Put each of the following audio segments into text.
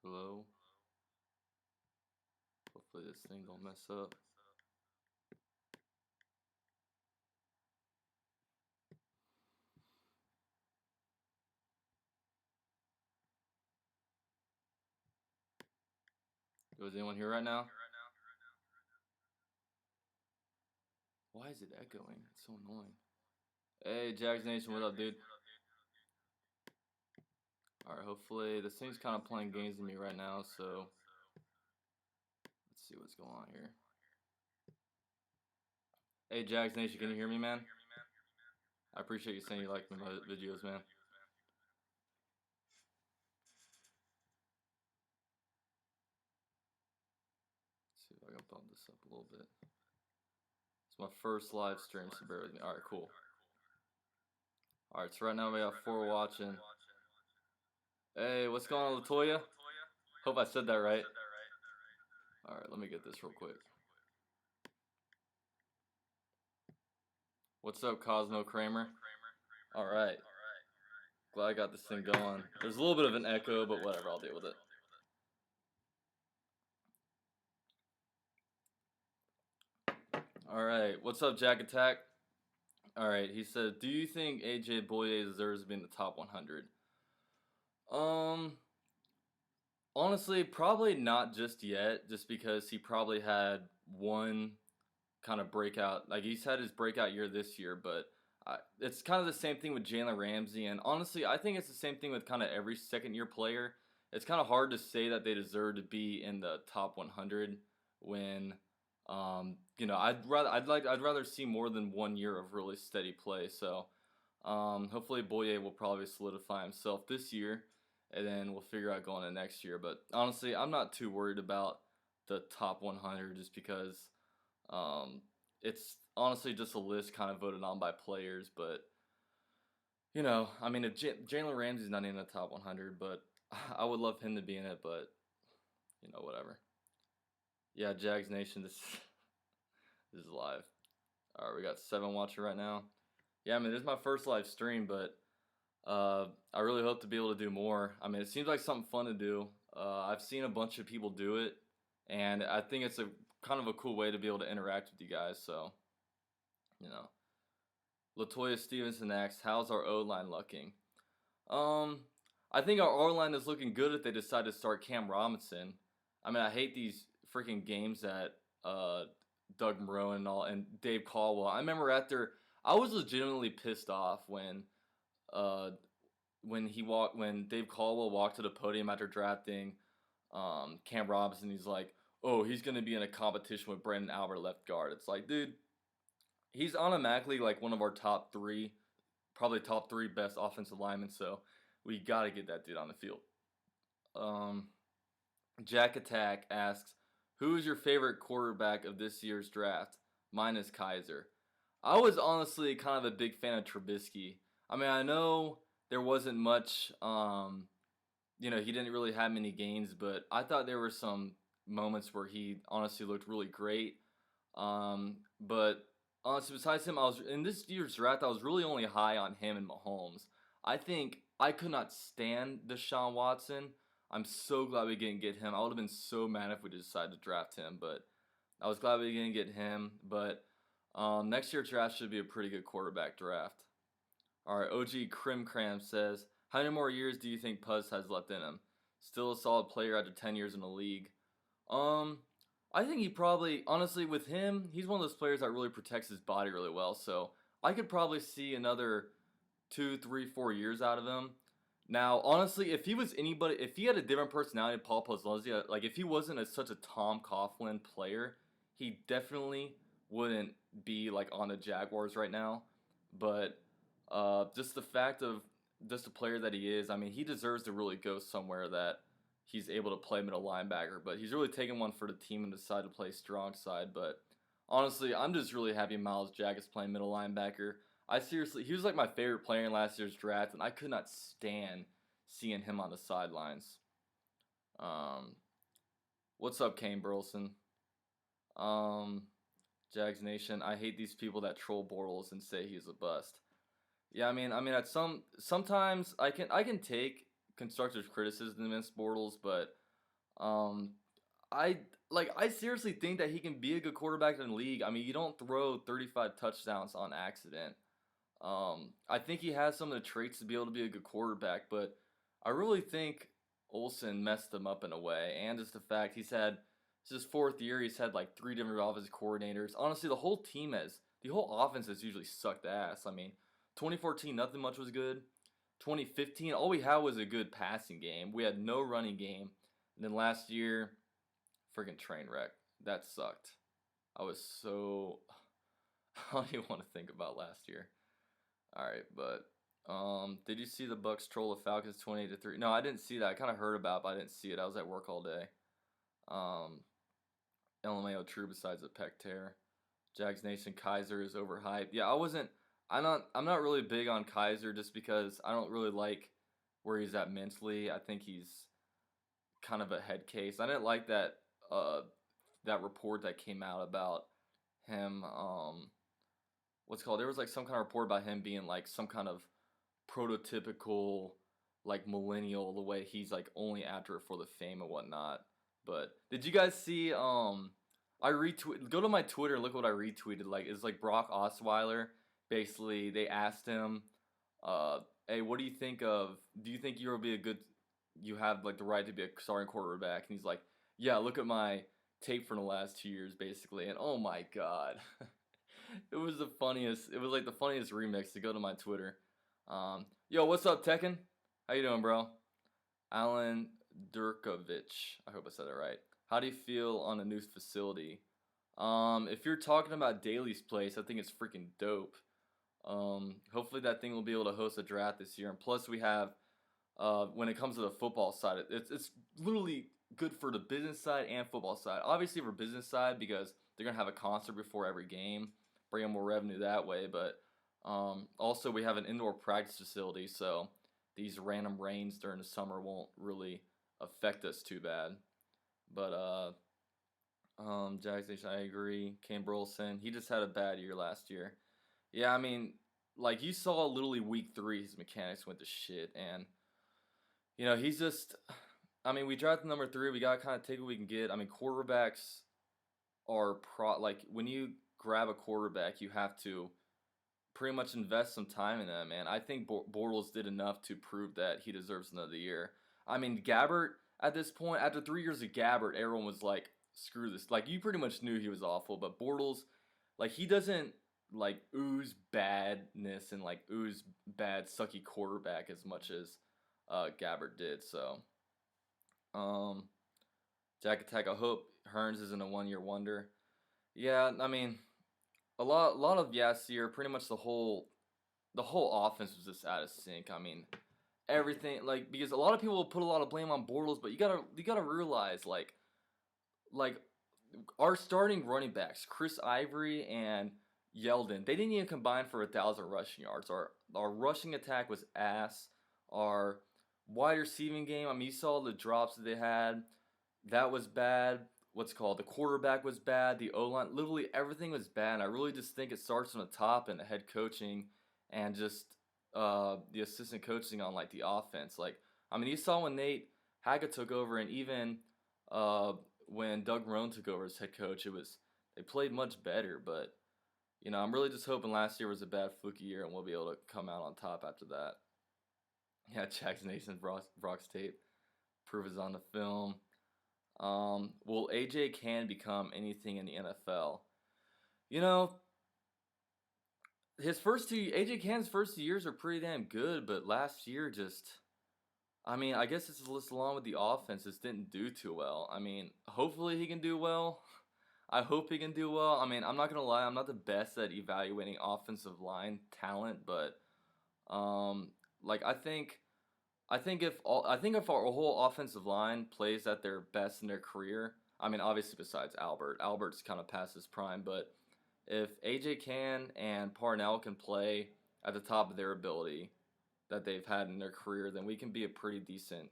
Hello. Hopefully this thing don't mess up. Is anyone here right now? Why is it echoing? It's so annoying. Hey, Jags Nation, what up, dude? Alright, hopefully this thing's kind of playing games with me right now, so let's see what's going on here. Hey, Jags Nation, can you hear me, man? I appreciate you saying you like my videos, man. Let's see if I can bump this up a little bit. It's my first live stream, so bear with me. Alright, cool. Alright, so right now we have 4 watching. Hey, what's going on, Latoya? Hope I said that right. Alright, let me get this real quick. What's up, Cosmo Kramer? Alright. Glad I got this thing going. There's a little bit of an echo, but whatever, I'll deal with it. Alright, what's up, Jack Attack? Alright, he said, do you think AJ Boye deserves to be in the top 100? Honestly, probably not just yet, just because he probably had one kind of breakout. Like, he's had his breakout year this year, but it's kind of the same thing with Jalen Ramsey. And honestly, I think it's the same thing with kind of every second-year player. It's kind of hard to say that they deserve to be in the top 100 when, I'd rather see more than 1 year of really steady play. So, hopefully Boye will probably solidify himself this year, and then we'll figure out going into next year. But honestly, I'm not too worried about the top 100 just because it's honestly just a list kind of voted on by players. But, I mean, Jalen Ramsey's not in the top 100, but I would love him to be in it, but, whatever. Yeah, Jags Nation, this is live. Alright, we got 7 watching right now. Yeah, I mean, this is my first live stream, but I really hope to be able to do more. I mean, it seems like something fun to do. I've seen a bunch of people do it, and I think it's a kind of a cool way to be able to interact with you guys. So, Latoya Stevenson asks, "How's our O-line looking?" I think our O-line is looking good if they decide to start Cam Robinson. I mean, I hate these freaking games that Doug Marrone and Dave Caldwell. I remember I was legitimately pissed off when Dave Caldwell walked to the podium after drafting Cam Robinson. He's like, "Oh, he's gonna be in a competition with Brandon Albert left guard." It's like, dude, he's automatically like one of our top 3, probably top 3 best offensive linemen. So we gotta get that dude on the field. Jack Attack asks, "Who is your favorite quarterback of this year's draft?" Mine is Kaiser. I was honestly kind of a big fan of Trubisky. I mean, I know there wasn't much, he didn't really have many gains, but I thought there were some moments where he honestly looked really great. But honestly, besides him, in this year's draft, I was really only high on him and Mahomes. I think I could not stand Deshaun Watson. I'm so glad we didn't get him. I would have been so mad if we decided to draft him, but I was glad we didn't get him. But next year's draft should be a pretty good quarterback draft. All right, OG Crim Cram says, "How many more years do you think Puz has left in him? Still a solid player after 10 years in the league." I think he probably, honestly, with him, he's one of those players that really protects his body really well. So I could probably see another 2, 3, 4 years out of him. Now, honestly, if he had a different personality than Paul Posluszny, like if he wasn't such a Tom Coughlin player, he definitely wouldn't be like on the Jaguars right now. But just the fact of just the player that he is, I mean, he deserves to really go somewhere that he's able to play middle linebacker. But he's really taken one for the team and decided to play strong side. But honestly, I'm just really happy Myles Jack is playing middle linebacker. He was like my favorite player in last year's draft, and I could not stand seeing him on the sidelines. What's up, Kane Burleson? Jags Nation, I hate these people that troll Bortles and say he's a bust. Yeah, I mean, sometimes I can take constructive criticism against Bortles, but Um, I I seriously think that he can be a good quarterback in the league. I mean, you don't throw 35 touchdowns on accident. I think he has some of the traits to be able to be a good quarterback, but I really think Olsen messed him up in a way, and just the fact it's his fourth year. He's had like three different offensive coordinators. Honestly, the whole offense has usually sucked ass. I mean, 2014 nothing much was good. 2015 all we had was a good passing game. We had no running game, and then last year, freaking train wreck. That sucked. I was so I don't even want to think about last year. All right, but did you see the Bucks troll the Falcons 28-3? No, I didn't see that. I kind of heard about, it, but I didn't see it. I was at work all day. Um, LMAO true besides the pec tear. Jags Nation Kaiser is overhyped. Yeah, I wasn't. I'm not really big on Kaiser just because I don't really like where he's at mentally. I think he's kind of a head case. I didn't like that report that came out about him. What's it called? There was like some kind of report about him being like some kind of prototypical like millennial, the way he's like only after it for the fame and whatnot. But did you guys see I retweet go to my Twitter and look what I retweeted. Like it's like Brock Osweiler. Basically they asked him, hey, what do you think of do you think you'll be a good you have like the right to be a starting quarterback? And he's like, yeah, look at my tape from the last 2 years basically. And oh my god. It was the funniest. It was like the funniest remix to go to my Twitter. Yo, what's up, Tekken? How you doing, bro? Alan Durkovich. I hope I said that right. How do you feel on a new facility? If you're talking about Daly's place, I think it's freaking dope. Hopefully that thing will be able to host a draft this year. And plus, we have when it comes to the football side, it's literally good for the business side and football side. Obviously for business side because they're gonna have a concert before every game, bring in more revenue that way. But also we have an indoor practice facility, so these random rains during the summer won't really affect us too bad. But Jax Nation, I agree. Cam Burleson, he just had a bad year last year. Yeah, I mean, like you saw literally week 3, his mechanics went to shit, and he's just. I mean, we drafted number 3. We gotta kind of take what we can get. I mean, quarterbacks are like when you grab a quarterback, you have to pretty much invest some time in them. And I think Bortles did enough to prove that he deserves another year. I mean, Gabbert at this point, after 3 years of Gabbert, everyone was like, "Screw this!" Like you pretty much knew he was awful. But Bortles, like he doesn't like ooze badness and like ooze bad sucky quarterback as much as Gabbert did. So, Jack Attack. I hope Hearns isn't a 1 year wonder. Yeah, I mean, a lot of year, pretty much the whole offense was just out of sync. I mean, everything like because a lot of people put a lot of blame on Bortles, but you gotta realize like our starting running backs, Chris Ivory and Yeldon, they didn't even combine for 1,000 rushing yards. Our rushing attack was ass. Our wide receiving game, I mean, you saw the drops that they had. That was bad. What's it called? The quarterback was bad. The O line, literally everything was bad. And I really just think it starts from the top and the head coaching, and just the assistant coaching on like the offense. Like, I mean, you saw when Nate Hackett took over, and even when Doug Rohn took over as head coach, they played much better. But I'm really just hoping last year was a bad fluky year, and we'll be able to come out on top after that. Yeah, Jax Nation, Brock's tape. Proof is on the film. Will AJ Can become anything in the NFL? You know, AJ Can's first 2 years are pretty damn good, but last year I mean, I guess it's just along with the offense, just didn't do too well. I mean, hopefully he can do well. I hope he can do well. I mean, I'm not gonna lie, I'm not the best at evaluating offensive line talent, but like I think if our whole offensive line plays at their best in their career, I mean obviously besides Albert's kind of past his prime, but if AJ can and Parnell can play at the top of their ability that they've had in their career, then we can be a pretty decent.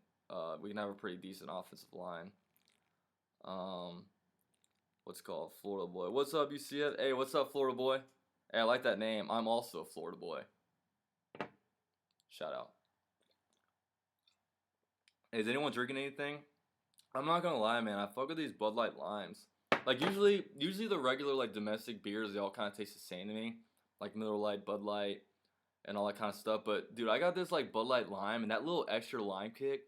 We can have a pretty decent offensive line. Um, what's it called Florida boy? What's up, UCF? Hey, what's up, Florida boy? Hey, I like that name. I'm also a Florida boy. Shout out. Hey, is anyone drinking anything? I'm not gonna lie, man. I fuck with these Bud Light limes. Like usually the regular like domestic beers, they all kind of taste the same to me. Like Miller Lite, Bud Light, and all that kind of stuff. But dude, I got this like Bud Light lime, and that little extra lime kick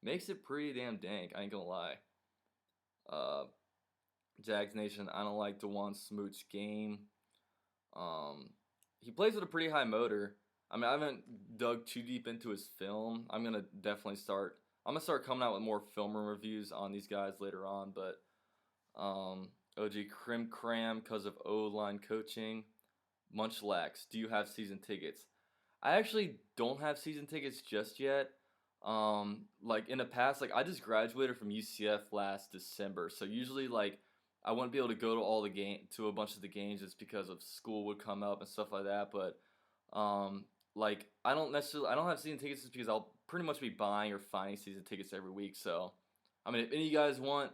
makes it pretty damn dank. I ain't gonna lie. Uh, Jags Nation. I don't like Dewan Smoot's game. Um, he plays with a pretty high motor. I mean, I haven't dug too deep into his film. I'm gonna definitely start. I'm gonna start coming out with more film reviews on these guys later on. But OG Crim Cram because of O line coaching. Munchlax, do you have season tickets? I actually don't have season tickets just yet. Like in the past, like I just graduated from UCF last December, so usually like I wouldn't be able to go to all the game to a bunch of the games just because of school would come up and stuff like that. But like I don't have season tickets just because I'll pretty much be buying or finding season tickets every week. So I mean, if any of you guys want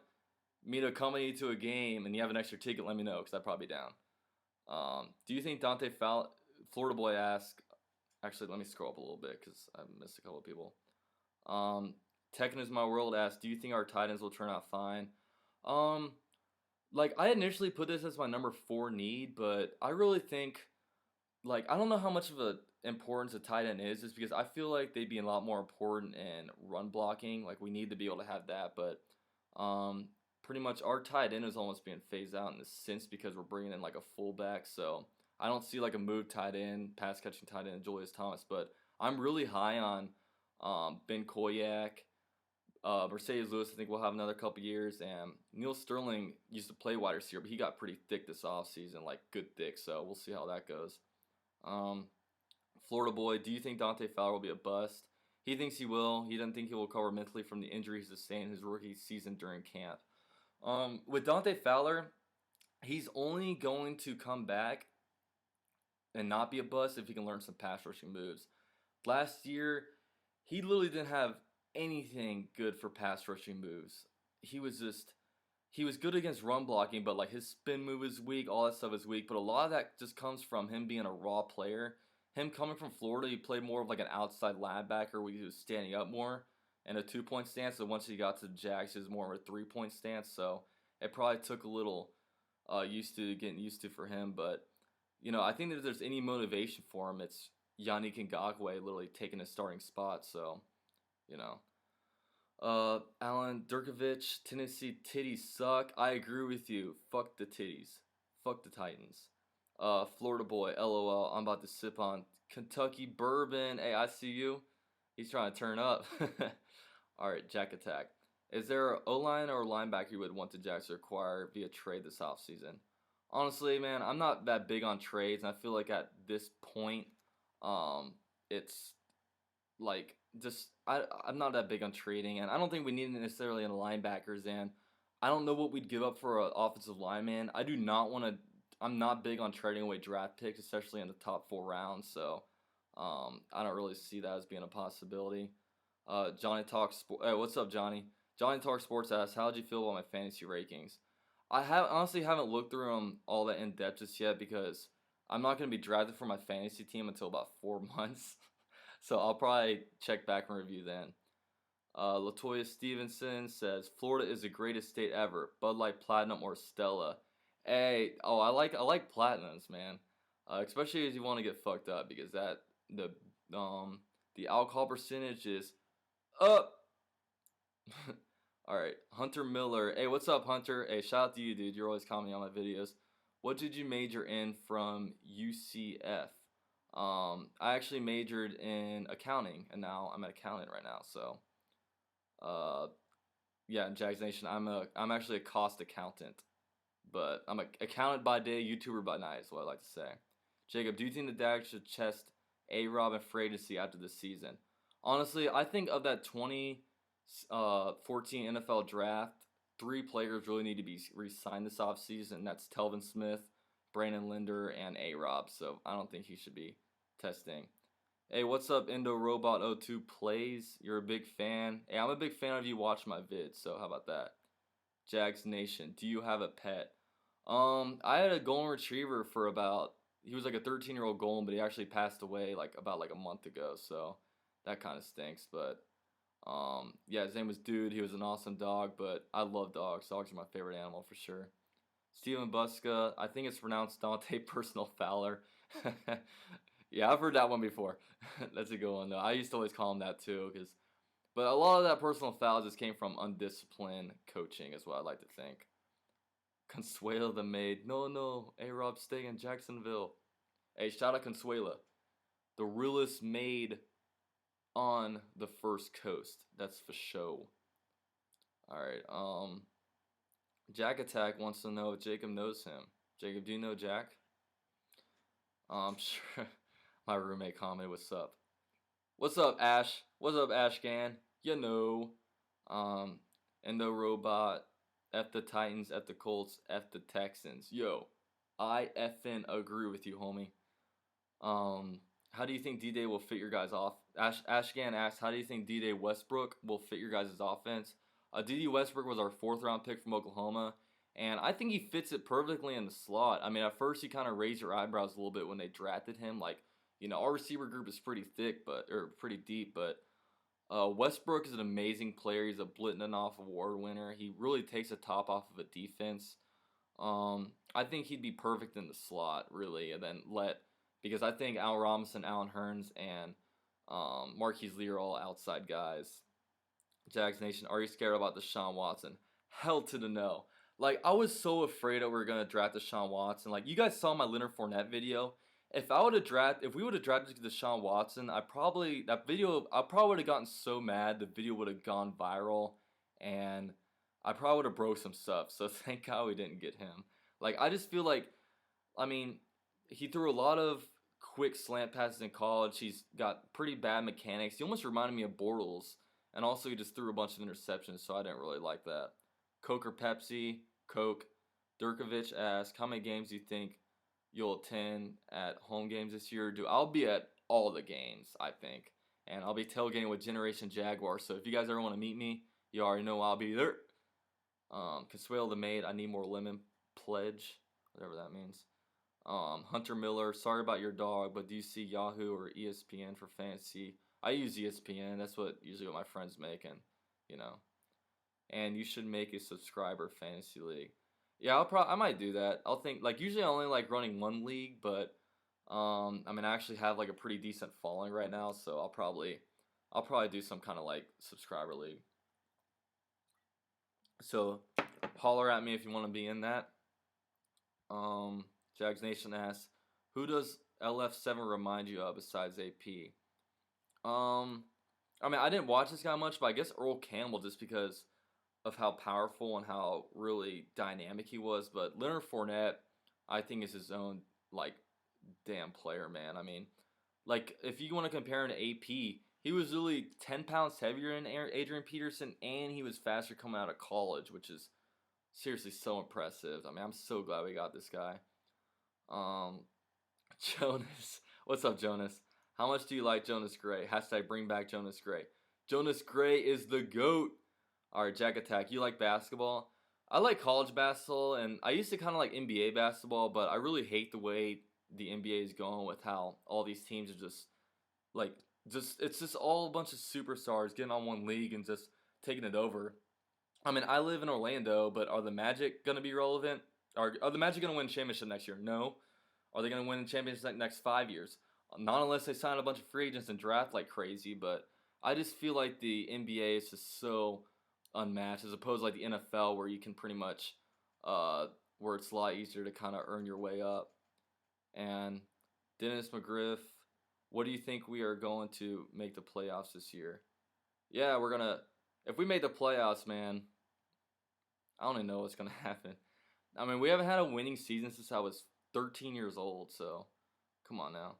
me to accompany you to a game and you have an extra ticket, let me know because I'd probably be down. Do you think Florida boy asked? Actually, let me scroll up a little bit because I missed a couple of people. Tekken is my world asked, do you think our tight ends will turn out fine? Um, like I initially put this as my number 4 need, but I really think like I don't know how much of a importance a tight end is, just because I feel like they'd be a lot more important in run blocking. Like we need to be able to have that, but um, pretty much our tight end is almost being phased out in this sense because we're bringing in like a fullback. So I don't see like a move tight end, pass catching tight end, Julius Thomas. But I'm really high on Ben Koyak. Mercedes Lewis, I think we'll have another couple years, and Neil Sterling used to play wide receiver, but he got pretty thick this offseason, like good thick. So we'll see how that goes. Um, Florida boy, do you think Dante Fowler will be a bust? He thinks he will. He doesn't think he will recover mentally from the injury he sustained in his rookie season during camp. With Dante Fowler, he's only going to come back and not be a bust if he can learn some pass rushing moves. Last year, he literally didn't have anything good for pass rushing moves. He was good against run blocking, but like his spin move is weak, all that stuff is weak. But a lot of that just comes from him being a raw player. Him coming from Florida, he played more of like an outside linebacker where he was standing up more in a 2 point stance. So once he got to the Jags, he was more of a 3 point stance. So it probably took a little getting used to for him. But I think that if there's any motivation for him, it's Yannick Ngakoue literally taking his starting spot. So you know. Alan Durkovich, Tennessee titties suck. I agree with you. Fuck the titties. Fuck the Titans. Florida boy, LOL. I'm about to sip on Kentucky bourbon. Hey, I see you. He's trying to turn up. Alright, Jack Attack. Is there an O-line or linebacker you would want the Jacks to acquire via trade this offseason? Honestly, man, I'm not that big on trades, and I feel like at this point, it's like just I'm not that big on trading, and I don't think we need necessarily any linebackers. And I don't know what we'd give up for an offensive lineman. I do not want to. I'm not big on trading away draft picks, especially in the top 4 rounds. So I don't really see that as being a possibility. Johnny Talks. Hey, what's up, Johnny? Johnny Talk Sports asks, how did you feel about my fantasy rankings? I honestly haven't looked through them all that in depth just yet because I'm not going to be drafted for my fantasy team until about 4 months. So I'll probably check back and review then. Latoya Stevenson says Florida is the greatest state ever. Bud Light Platinum or Stella. Hey, I like platinums, man. Especially if you want to get fucked up because the alcohol percentage is up. All right, Hunter Miller. Hey, what's up, Hunter? Hey, shout out to you, dude. You're always commenting on my videos. What did you major in from UCF? I actually majored in accounting, and now I'm an accountant right now. So, yeah, in Jags Nation, I'm actually a cost accountant, but I'm an accountant by day, YouTuber by night. Is what I like to say. Jacob, do you think the Jags should chest A-Rob and free agency after this season? Honestly, I think of that 2014 NFL draft, 3 players really need to be re-signed this offseason. That's Telvin Smith, Brandon Linder, and A-Rob. So I don't think he should be testing. Hey, what's up, Indo Robot 02 Plays? You're a big fan. Hey, I'm a big fan of you watching my vids, so how about that? Jags Nation, do you have a pet? I had a golden retriever for he was like a 13-year-old golden, but he actually passed away like a month ago, so that kind of stinks. But Yeah, his name was Dude. He was an awesome dog, but I love dogs. Dogs are my favorite animal for sure. Steven Buska, I think it's pronounced Dante Personal Fowler. Yeah, I've heard that one before. That's a good one though. I used to always call him that too, but a lot of that personal foul just came from undisciplined coaching, is what I like to think. Consuela the maid, no, hey Rob, stay in Jacksonville. Hey, shout out Consuela, the realest maid on the first coast. That's for show. All right. Jack Attack wants to know if Jacob knows him. Jacob, do you know Jack? I'm sure my roommate commented, "What's up? What's up, Ash? What's up, Ashgan? You know, Endo Robot, F the Titans, F the Colts, F the Texans. Yo, I effing agree with you, homie. How do you think D-Day will fit your guys off? Ashgan asks, how do you think D-Day Westbrook will fit your guys' offense? D.D. Westbrook was our 4th round pick from Oklahoma, and I think he fits it perfectly in the slot. I mean, at first you kind of raise your eyebrows a little bit when they drafted him. Like, our receiver group is pretty thick, or pretty deep, but Westbrook is an amazing player. He's a Blitnanoff Award winner. He really takes the top off of a defense. I think he'd be perfect in the slot, really, and then because I think Al Robinson, Allen Hurns, and Marquise Lee are all outside guys. Jags Nation, are you scared about Deshaun Watson? Hell to the no. Like, I was so afraid that we were gonna draft Deshaun Watson. Like, you guys saw my Leonard Fournette video. If we would have drafted Deshaun Watson, I probably would have gotten so mad the video would have gone viral, and I probably would have broke some stuff. So thank God we didn't get him. Like, I just feel like, I mean, he threw a lot of quick slant passes in college. He's got pretty bad mechanics. He almost reminded me of Bortles. And also he just threw a bunch of interceptions, so I didn't really like that. Coke or Pepsi? Coke. Durkovich asks, how many games do you think you'll attend at home games this year? I'll be at all the games, I think. And I'll be tailgating with Generation Jaguar, so if you guys ever want to meet me, you already know I'll be there. Consuelo the Maid, I need more lemon pledge, whatever that means. Hunter Miller, sorry about your dog, but do you see Yahoo or ESPN for fantasy? I use ESPN. That's usually what my friends make, and And you should make a subscriber fantasy league. Yeah, I might do that. I'll think usually I only like running one league, but I actually have like a pretty decent following right now, so I'll probably do some kind of like subscriber league. So holler at me if you want to be in that. Jags Nation asks, who does LF7 remind you of besides AP? I didn't watch this guy much, but I guess Earl Campbell, just because of how powerful and how really dynamic he was. But Leonard Fournette, I think, is his own damn player, man. If you want to compare him to AP, he was really 10 pounds heavier than Adrian Peterson, and he was faster coming out of college, which is seriously so impressive. I'm so glad we got this guy. Jonas, what's up, Jonas? How much do you like Jonas Gray? Hashtag bring back Jonas Gray. Jonas Gray is the GOAT. Alright, Jack Attack, you like basketball? I like college basketball, and I used to kind of like NBA basketball, but I really hate the way the NBA is going with how all these teams are it's just all a bunch of superstars getting on one league and just taking it over. I live in Orlando, but are the Magic going to be relevant? Are the Magic going to win championship next year? No. Are they going to win the championship next 5 years? Not unless they sign a bunch of free agents and draft like crazy, but I just feel like the NBA is just so unmatched as opposed to like the NFL where you can pretty much, where it's a lot easier to kind of earn your way up. And Dennis McGriff, what do you think we are going to make the playoffs this year? Yeah, if we make the playoffs, man, I don't even know what's going to happen. We haven't had a winning season since I was 13 years old, so come on now.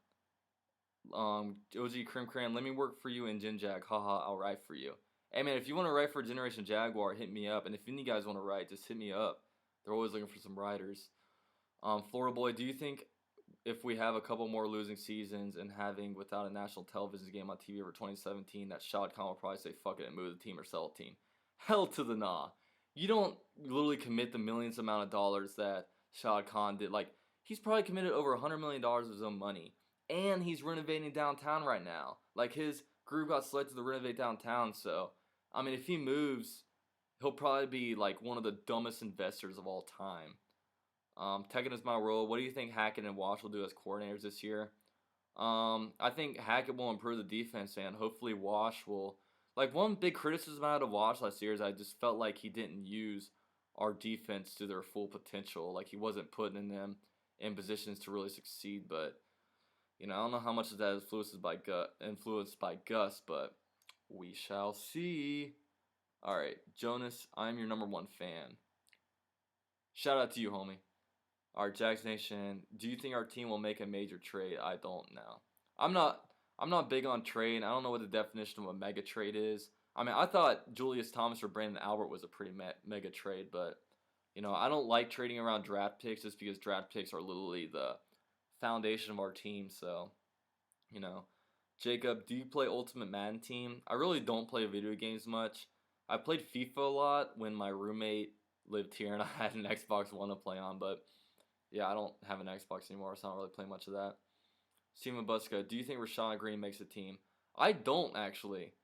OG Crim Cran, let me work for you in Gen Jag. Haha, I'll write for you. Hey man, if you want to write for Generation Jaguar, hit me up. And if any of you guys want to write, just hit me up. They're always looking for some writers. Florida Boy, do you think if we have a couple more losing seasons and having without a national television game on TV over 2017, that Shoutout will probably say fuck it and move the team or sell the team? Hell to the nah. You don't literally commit the millions amount of dollars that Shad Khan did. He's probably committed over $100 million of his own money. And he's renovating downtown right now. His Groove got selected to renovate downtown, so I mean, if he moves, he'll probably be like one of the dumbest investors of all time. Tekken is my role. What do you think Hackett and Wash will do as coordinators this year? I think Hackett will improve the defense, and hopefully Wash will. Like, one big criticism I had of Wash last year is I just felt like he didn't use our defense to their full potential. Like, he wasn't putting them in positions to really succeed. But I don't know how much of that influenced by Gus, but we shall see. All right, Jonas, I'm your number one fan. Shout out to you, homie. Our Jax Nation, do you think our team will make a major trade? I don't know. I'm not. I'm not big on trade. I don't know what the definition of a mega trade is. I mean, I thought Julius Thomas or Brandon Albert was a pretty mega trade, but I don't like trading around draft picks just because draft picks are literally the foundation of our team. So, you know, Jacob, do you play Ultimate Madden Team? I really don't play video games much. I played FIFA a lot when my roommate lived here and I had an Xbox One to play on, but yeah, I don't have an Xbox anymore, so I don't really play much of that. Steven Buska, do you think Rashawn Green makes a team? I don't actually.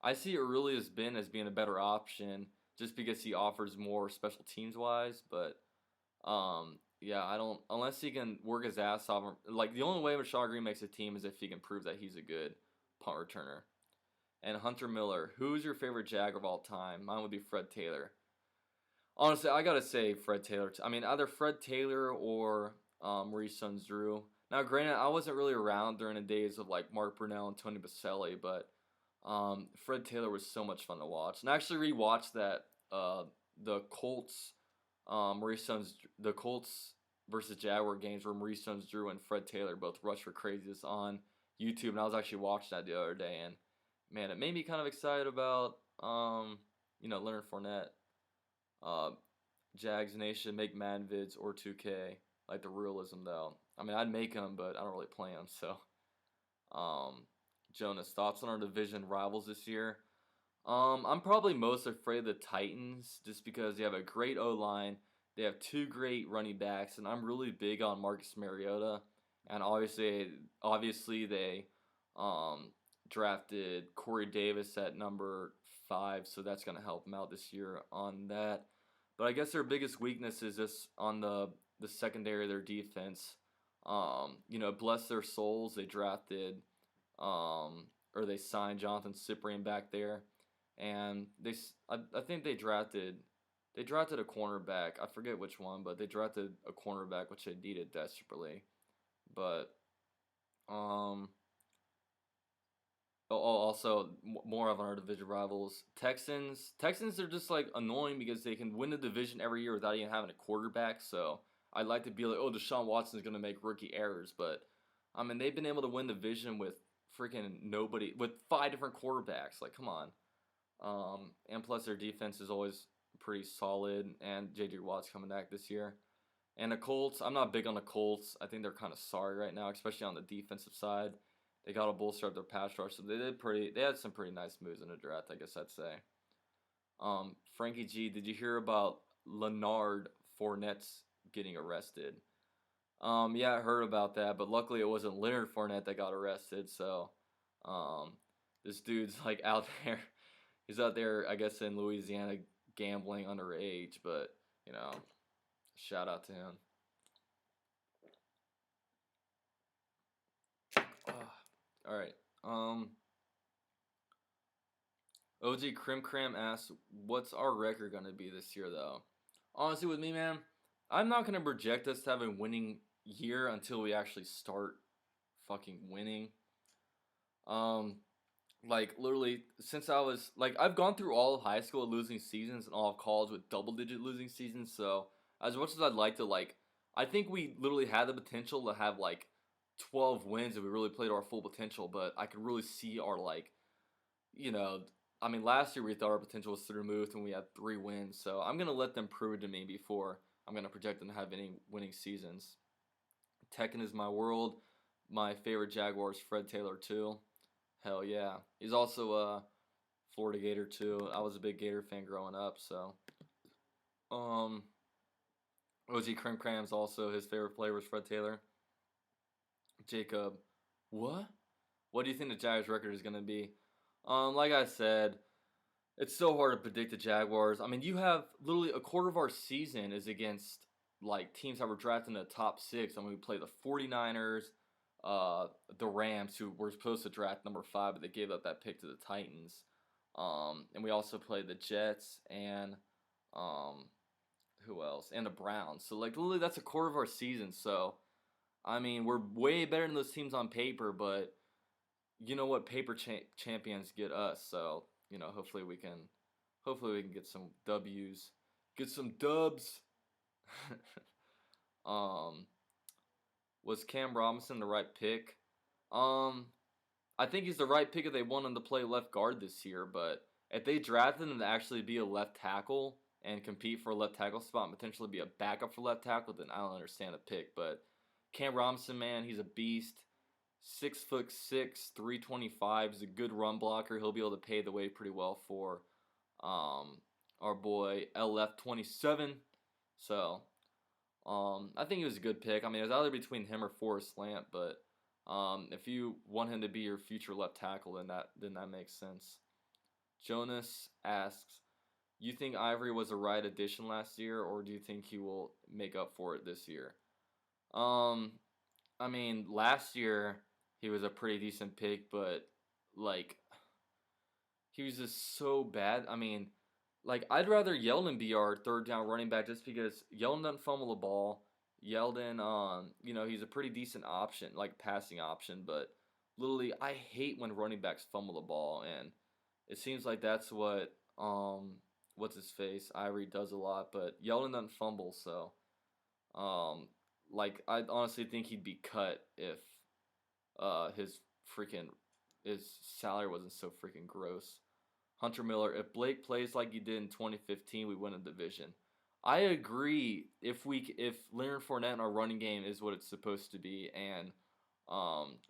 I see Aurelius as Ben as being a better option just because he offers more special teams wise, but yeah, I don't unless he can work his ass off. Like the only way Rashawn Green makes a team is if he can prove that he's a good punt returner. And Hunter Miller, who's your favorite Jag of all time? Mine would be Fred Taylor. Honestly, I gotta say Fred Taylor. I mean, either Fred Taylor or Maurice Jones-Drew. Now, granted, I wasn't really around during the days of like Mark Brunell and Tony Baselli, but Fred Taylor was so much fun to watch. And I actually rewatched that the Colts, the Colts versus Jaguar games where Maurice Jones-Drew and Fred Taylor both rushed for craziest on YouTube, and I was actually watching that the other day, and man, it made me kind of excited about Leonard Fournette. Jags Nation, make Madden vids or 2K, like the realism though. I mean, I'd make them, but I don't really play them. So, Jonas, thoughts on our division rivals this year? I'm probably most afraid of the Titans just because they have a great O line, they have two great running backs, and I'm really big on Marcus Mariota. And obviously they drafted Corey Davis at number 5, so that's gonna help them out this year on that. But I guess their biggest weakness is just on the secondary of their defense. Bless their souls, they drafted or they signed Jonathan Cyprien back there, and I think they drafted a cornerback. I forget which one, but they drafted a cornerback which they needed desperately. But also more of our division rivals. Texans are just like annoying because they can win the division every year without even having a quarterback. So I'd like to be like, oh, Deshaun Watson is going to make rookie errors. But, I mean, they've been able to win the division with freaking nobody, with 5 different quarterbacks. Like, come on. And plus their defense is always pretty solid. And J.J. Watt's coming back this year. And the Colts, I'm not big on the Colts. I think they're kind of sorry right now, especially on the defensive side. They got to bolster up their pass rush, so they had some pretty nice moves in the draft, I guess I'd say. Frankie G, did you hear about Leonard Fournette getting arrested? Yeah, I heard about that, but luckily it wasn't Leonard Fournette that got arrested, so this dude's like out there. He's out there, I guess, in Louisiana gambling underage, but, shout out to him. All right. OG Crim Cram asks, what's our record going to be this year, though? Honestly, with me, man, I'm not going to project us to have a winning year until we actually start fucking winning. Like, literally, since I was, like, I've gone through all of high school losing seasons and all of college with double-digit losing seasons, so as much as I'd like to, like, I think we literally had the potential to have, like, 12 wins if we really played our full potential, but I could really see our, like, I mean, last year we thought our potential was through the roof and we had 3 wins, so I'm going to let them prove it to me before I'm going to project them to have any winning seasons. Tekken is my world. My favorite Jaguars, Fred Taylor, too. Hell yeah. He's also a Florida Gator, too. I was a big Gator fan growing up, so. OG Crim Cram's also his favorite player was Fred Taylor. Jacob, what? What do you think the Jaguars record is going to be? Like I said, it's so hard to predict the Jaguars. I mean, you have literally a quarter of our season is against like teams that were drafted in the top six. I mean, we play the 49ers, the Rams, who were supposed to draft number 5, but they gave up that pick to the Titans. And we also played the Jets and um, who else? And the Browns. So like literally that's a quarter of our season. So I mean, we're way better than those teams on paper, but you know what? Paper champions get us. So you know, hopefully we can get some W's, get some dubs. um, was Cam Robinson the right pick? Um, I think he's the right pick if they want him to play left guard this year. But if they drafted him to actually be a left tackle and compete for a left tackle spot and potentially be a backup for left tackle, then I don't understand the pick. But Cam Robinson, man, he's a beast. 6'6", 325. He's a good run blocker. He'll be able to pay the way pretty well for our boy LF27. So I think he was a good pick. I mean, it was either between him or Forrest Lamp, but if you want him to be your future left tackle, then that makes sense. Jonas asks, you think Ivory was a right addition last year, or do you think he will make up for it this year? I mean, last year he was a pretty decent pick, but like he was just so bad. I mean, like I'd rather Yeldon be our third down running back just because Yeldon doesn't fumble the ball. Yeldon, you know, he's a pretty decent option, like passing option, but literally I hate when running backs fumble the ball, and it seems like that's what what's his face Ivory does a lot, but Yeldon doesn't fumble, so um like I honestly think he'd be cut if his freaking his salary wasn't so freaking gross. Hunter Miller, if Blake plays like he did in 2015, we win a division. I agree. If Leonard Fournette in our running game is what it's supposed to be, and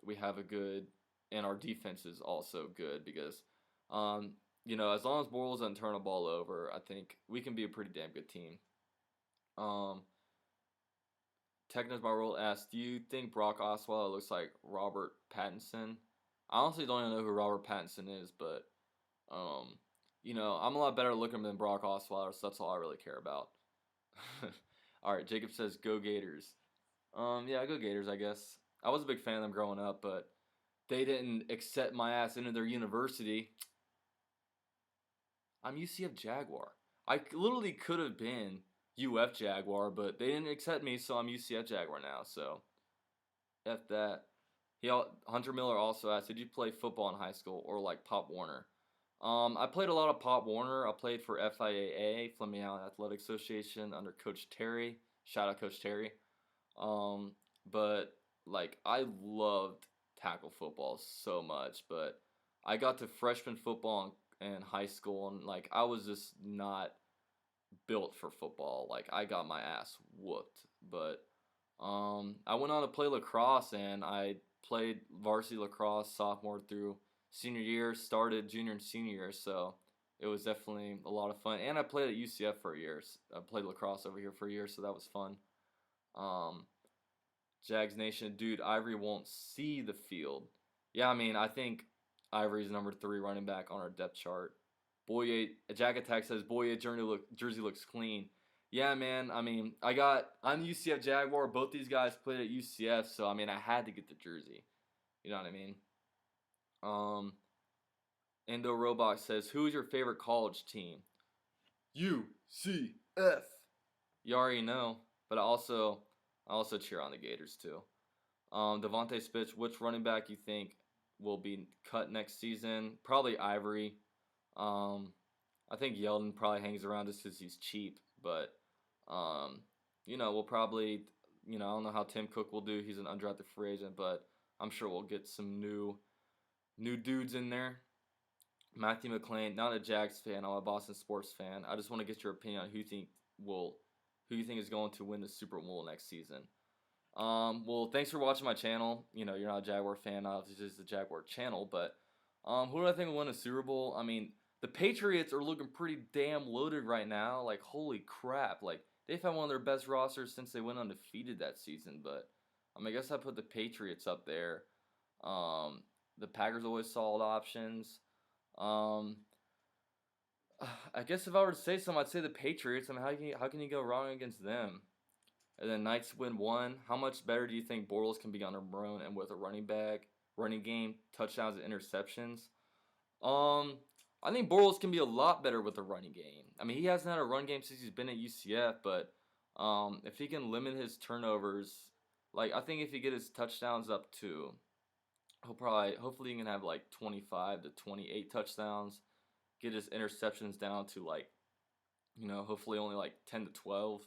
we have a good, and our defense is also good because you know, as long as Bortles doesn't turn the ball over, I think we can be a pretty damn good team. Um, Technos My Role asks, do you think Brock Osweiler looks like Robert Pattinson? I honestly don't even know who Robert Pattinson is, but um, you know, I'm a lot better looking than Brock Osweiler, so that's all I really care about. All right, Jacob says go Gators. Yeah, go Gators, I guess. I was a big fan of them growing up, but they didn't accept my ass into their university. I'm UCF Jaguar. I literally could have been UF Jaguar, but they didn't accept me, so I'm UCF Jaguar now. So F that. Hunter Miller also asked, did you play football in high school or like Pop Warner? I played a lot of Pop Warner. I played for FIAA, Fleming Island Athletic Association, under Coach Terry. Shout out Coach Terry. Um, but like I loved tackle football so much, but I got to freshman football in high school, and like I was just not built for football. Like I got my ass whooped. But I went on to play lacrosse, and I played varsity lacrosse sophomore through senior year, started junior and senior year, so it was definitely a lot of fun. And I played at UCF for a year. I played lacrosse over here for a year, so that was fun. Um, Jags Nation, dude, Ivory won't see the field. Yeah, I mean, I think Ivory's number 3 running back on our depth chart. Boye, Jack Attack says, Boye jersey looks clean. Yeah, man, I mean, I'm UCF Jaguar. Both these guys played at UCF, so, I mean, I had to get the jersey. You know what I mean? Endo Robot says, who is your favorite college team? UCF. You already know, but I also cheer on the Gators too. Devontae Spitz, which running back you think will be cut next season? Probably Ivory. I think Yeldon probably hangs around just because he's cheap, but you know, we'll probably, you know, I don't know how Tim Cook will do. He's an undrafted free agent, but I'm sure we'll get some new dudes in there. Matthew McLean, not a Jags fan, I'm a Boston sports fan. I just want to get your opinion on who you think is going to win the Super Bowl next season. Well, thanks for watching my channel. You know, you're not a Jaguar fan, obviously this is the Jaguar channel, but who do I think will win the Super Bowl? I mean, the Patriots are looking pretty damn loaded right now. Like, holy crap. Like, they've had one of their best rosters since they went undefeated that season, but I mean, I guess I put the Patriots up there. The Packers always solid options. Um, I guess if I were to say something, I'd say the Patriots. I mean, how can you go wrong against them? And then Knights win one. How much better do you think Bortles can be on a run and with a running back, running game, touchdowns, and interceptions? Um, I think Bortles can be a lot better with the running game. I mean, he hasn't had a run game since he's been at UCF, but if he can limit his turnovers, like I think if he get his touchdowns up to, hopefully he can have like 25 to 28 touchdowns. Get his interceptions down to like, hopefully only like 10 to 12.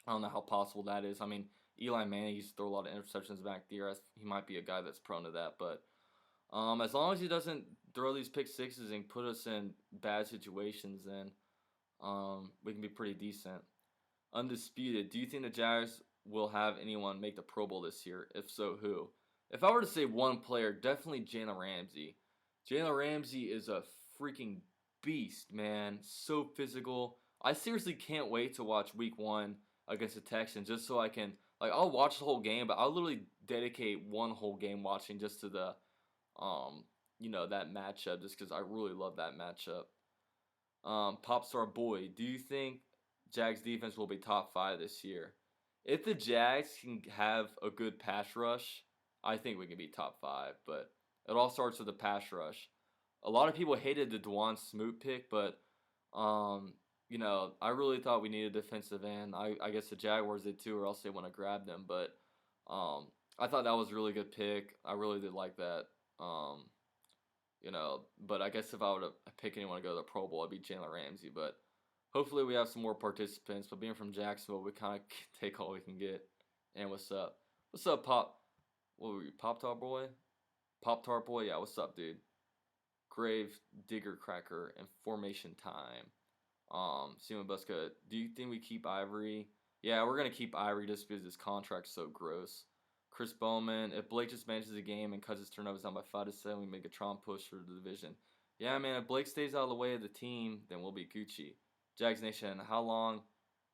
I don't know how possible that is. I mean, Eli Manning used to throw a lot of interceptions back there. He might be a guy that's prone to that, but as long as he doesn't throw these pick sixes and put us in bad situations, then we can be pretty decent. Undisputed. Do you think the Jags will have anyone make the Pro Bowl this year? If so, who? If I were to say one player, definitely Jalen Ramsey. Jalen Ramsey is a freaking beast, man. So physical. I seriously can't wait to watch Week 1 against the Texans just so I can I'll watch the whole game, but I'll literally dedicate one whole game watching just to the that matchup just because I really love that matchup. Popstar Boy, do you think Jags defense will be top 5 this year? If the Jags can have a good pass rush, I think we can be top 5, but it all starts with the pass rush. A lot of people hated the Dwan Smoot pick, but I really thought we needed a defensive end. I guess the Jaguars did too, or else they want to grab them, but I thought that was a really good pick. I really did like that. Um, but I guess if I were to pick anyone to go to the Pro Bowl, it'd be Jalen Ramsey. But hopefully we have some more participants. But being from Jacksonville, we kind of take all we can get. And what's up? What's up, Pop? What were you, Pop Tart Boy? Pop Tart Boy? Yeah, what's up, dude? Grave Digger Cracker and Formation Time. Simon Buska, do you think we keep Ivory? Yeah, we're gonna keep Ivory just because his contract's so gross. Chris Bowman, if Blake just manages the game and cuts his turnovers down by 5 to 7, we make a Tron push for the division. Yeah, man, if Blake stays out of the way of the team, then we'll be Gucci. Jags Nation, how long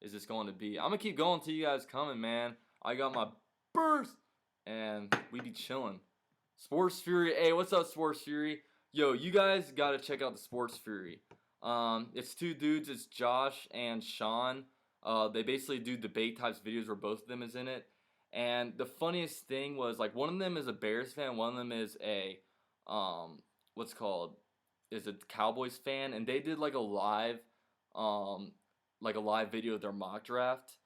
is this going to be? I'm gonna keep going till you guys coming, man. I got my burst, and we be chilling. Sports Fury, hey, what's up, Sports Fury? Yo, you guys gotta check out the Sports Fury. It's two dudes. It's Josh and Sean. They basically do debate types videos where both of them is in it. And the funniest thing was like one of them is a Bears fan, one of them is a what's called is a Cowboys fan, and they did um like a live video of their mock draft.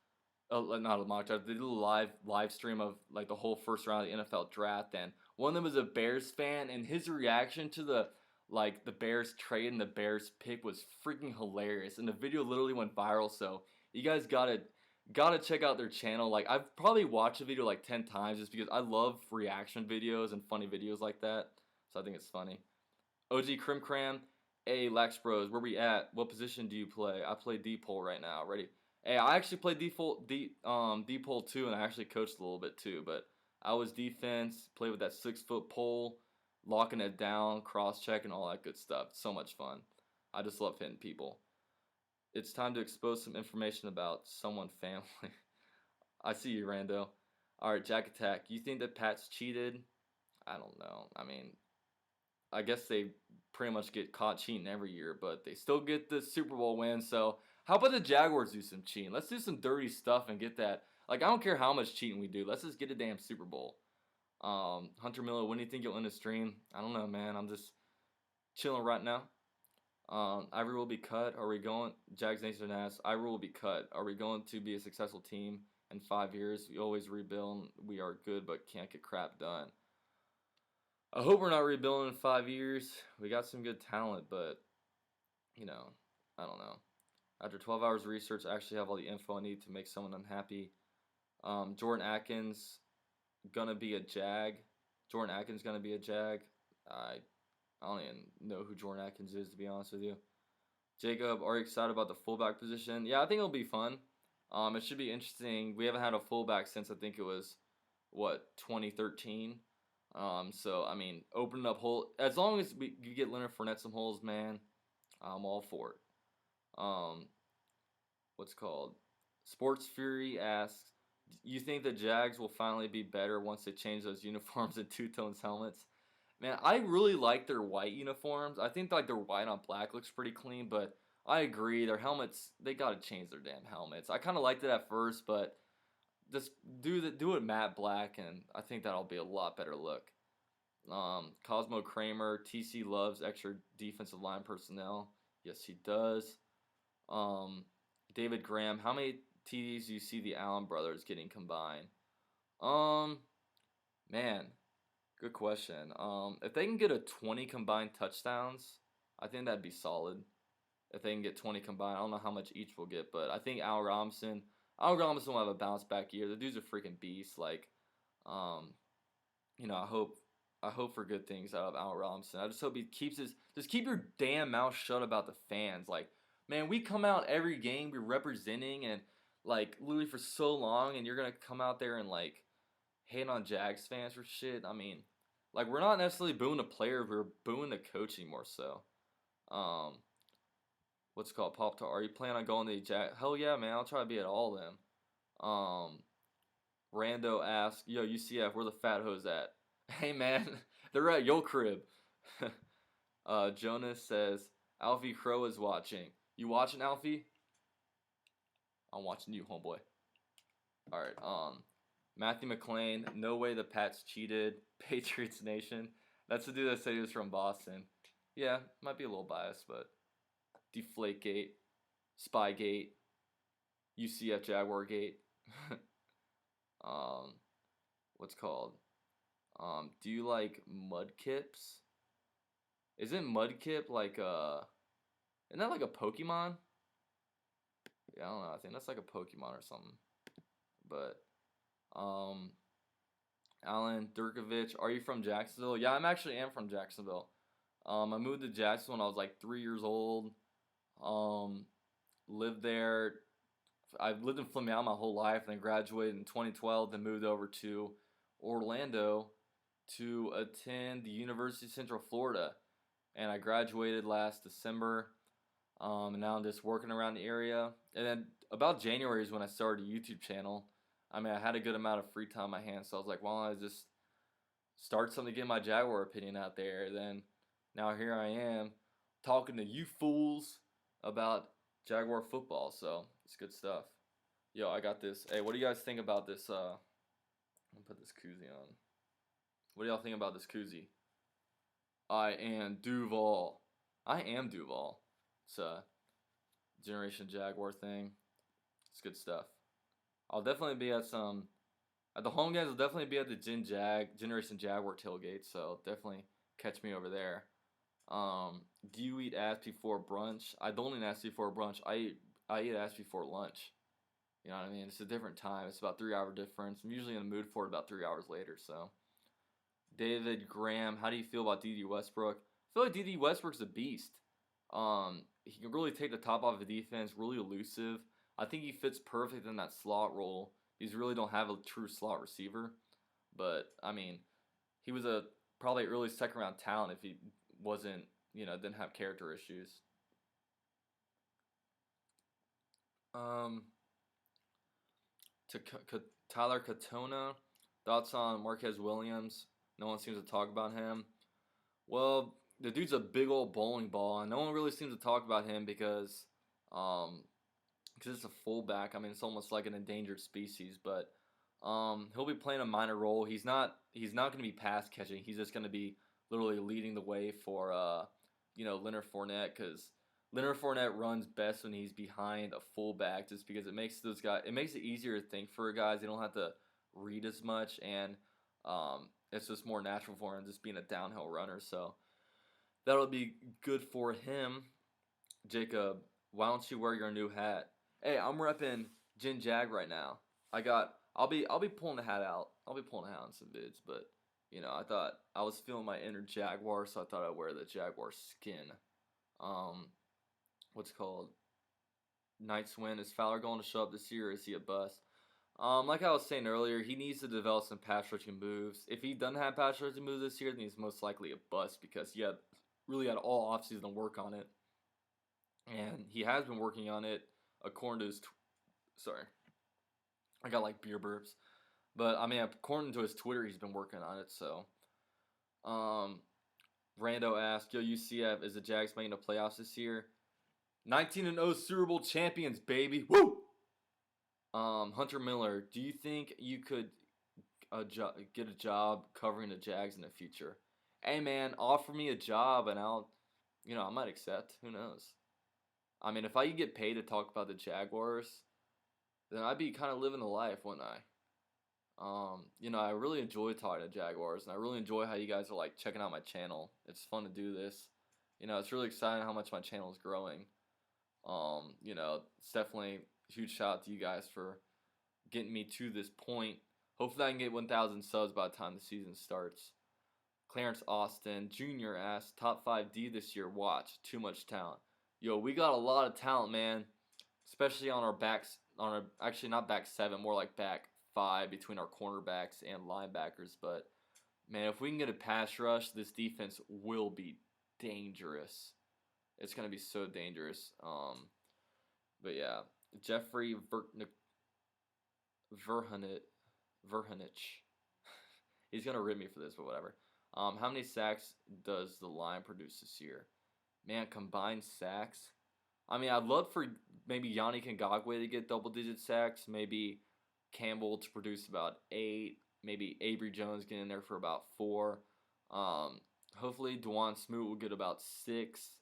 Not a mock draft. They did a live stream of like the whole first round of the NFL draft, and one of them is a Bears fan, and his reaction to the Bears trade and the Bears pick was freaking hilarious, and the video literally went viral. So you guys gotta check out their channel. Like I've probably watched the video like 10 times just because I love reaction videos and funny videos like that. So I think it's funny. OG Crim Cram, hey Lax Bros, where we at? What position do you play? I play D pole right now. Ready? Hey, I actually played D pole too, and I actually coached a little bit too. But I was defense, played with that 6 foot pole, locking it down, cross check, and all that good stuff. So much fun. I just love hitting people. It's time to expose some information about someone family. I see you, Rando. All right, Jack Attack. You think that Pats cheated? I don't know. I mean, I guess they pretty much get caught cheating every year, but they still get the Super Bowl win. So how about the Jaguars do some cheating? Let's do some dirty stuff and get that. Like I don't care how much cheating we do. Let's just get a damn Super Bowl. Hunter Miller, when do you think you'll end the stream? I don't know, man. I'm just chilling right now. Ivory will be cut. Are we going? Jags Nation asks. Ivory will be cut. Are we going to be a successful team in 5 years? We always rebuild. We are good, but can't get crap done. I hope we're not rebuilding in 5 years. We got some good talent, but I don't know. After 12 hours of research, I actually have all the info I need to make someone unhappy. Jordan Atkins gonna be a Jag. Jordan Atkins gonna be a Jag. I don't even know who Jordan Atkins is, to be honest with you. Jacob, are you excited about the fullback position? Yeah, I think it'll be fun. It should be interesting. We haven't had a fullback since I think it was 2013. So I mean, opening up hole as long as you get Leonard Fournette some holes, man. I'm all for it. What's called? Sports Fury asks, you think the Jags will finally be better once they change those uniforms and two-tones helmets? Man, I really like their white uniforms. I think like their white on black looks pretty clean, but I agree their helmets, they gotta change their damn helmets. I kind of liked it at first, but just do it matte black, and I think that'll be a lot better look. Cosmo Kramer, TC loves extra defensive line personnel. Yes, he does. Um, David Graham, how many TDs do you see the Allen brothers getting combined? Um, Man, good question. If they can get a 20 combined touchdowns, I think that'd be solid. If they can get 20 combined, I don't know how much each will get, but I think Al Robinson will have a bounce back year. The dude's a freaking beast. Like, um, I hope for good things out of Al Robinson. I just hope he just keep your damn mouth shut about the fans. Like, man, we come out every game, we're representing and like literally for so long, and you're gonna come out there and like hate on Jags fans for shit. I mean, like we're not necessarily booing the player, we're booing the coaching more so. Um, what's it called, Pop Tart? Are you planning on going to the Jag? Hell yeah, man! I'll try to be at all of them. Um, Rando asks, "Yo, UCF, where the fat hoes at?" Hey man, they're at your crib. Jonas says, "Alfie Crow is watching. You watching, Alfie?" I'm watching you, homeboy. All right. Matthew McLean, no way the Pats cheated. Patriots Nation. That's the dude that said he was from Boston. Yeah, might be a little biased, but Deflategate, Spygate, UCF Jaguar Gate. um, what's it called? Do you like Mudkips? Isn't Mudkip like isn't that like a Pokemon? Yeah, I don't know. I think that's like a Pokemon or something. But um, Alan Durkovich, are you from Jacksonville? Yeah, I'm actually am from Jacksonville. I moved to Jacksonville when I was like 3 years old. Um, lived there. I've lived in Flamingo my whole life, and then graduated in 2012. Then moved over to Orlando to attend the University of Central Florida, and I graduated last December. And now I'm just working around the area. And then about January is when I started a YouTube channel. I mean, I had a good amount of free time on my hands, so I was like, why don't I just start something to get my Jaguar opinion out there? Then now here I am talking to you fools about Jaguar football, so it's good stuff. Yo, I got this. Hey, what do you guys think about this? I'm gonna put this koozie on. What do y'all think about this koozie? I am Duval. I am Duval. It's a Generation Jaguar thing. It's good stuff. I'll definitely be at the home games. I'll definitely be at the Generation Jaguar tailgate. So definitely catch me over there. Do you eat ass before brunch? I don't eat ass before brunch. I eat ass before lunch. You know what I mean? It's a different time. It's about 3 hour difference. I'm usually in the mood for it about 3 hours later. So David Graham, how do you feel about D.D. Westbrook? I feel like D.D. Westbrook's a beast. He can really take the top off of the defense, really elusive. I think he fits perfect in that slot role. He's really don't have a true slot receiver. But, I mean, he was a probably early second round talent if he wasn't, didn't have character issues. Tyler Katonah, thoughts on Marquez Williams? No one seems to talk about him. Well, the dude's a big old bowling ball, and no one really seems to talk about him because it's a fullback. I mean, it's almost like an endangered species, but he'll be playing a minor role. He's not going to be pass catching. He's just going to be literally leading the way for Leonard Fournette, because Leonard Fournette runs best when he's behind a fullback, just because it makes it easier to think for guys. They don't have to read as much, and it's just more natural for him just being a downhill runner. So that'll be good for him. Jacob, why don't you wear your new hat? Hey, I'm repping Gen Jag right now. I'll be pulling the hat out. I'll be pulling the hat on some vids, but I thought I was feeling my inner Jaguar, so I thought I'd wear the Jaguar skin. What's it called? Knights win. Is Fowler going to show up this year, or is he a bust? Like I was saying earlier, he needs to develop some pass rushing moves. If he doesn't have pass rushing moves this year, then he's most likely a bust, because he really had all offseason to work on it. And he has been working on it according to his... Sorry. I got like beer burps. But, I mean, according to his Twitter, he's been working on it, so... Um, Rando asked, "Yo, UCF, is the Jags making the playoffs this year?" 19-0 Super Bowl champions, baby. Woo! Hunter Miller, do you think you could get a job covering the Jags in the future? Hey man, offer me a job and I might accept. Who knows? I mean, if I could get paid to talk about the Jaguars, then I'd be kind of living the life, wouldn't I? I really enjoy talking to Jaguars, and I really enjoy how you guys are like checking out my channel. It's fun to do this. It's really exciting how much my channel is growing. It's definitely a huge shout out to you guys for getting me to this point. Hopefully, I can get 1,000 subs by the time the season starts. Clarence Austin Jr. asked, "Top 5D this year, watch. Too much talent." Yo, we got a lot of talent, man. Especially on our backs, actually not back seven, more like back five between our cornerbacks and linebackers. But, man, if we can get a pass rush, this defense will be dangerous. It's going to be so dangerous. But, yeah, Jeffrey Verhanich. He's going to rip me for this, but whatever. How many sacks does the line produce this year? Man, combined sacks? I mean, I'd love for maybe Yannick Ngakoue to get double-digit sacks. Maybe Campbell to produce about 8. Maybe Avery Jones get in there for about 4. Hopefully, Dwan Smoot will get about 6.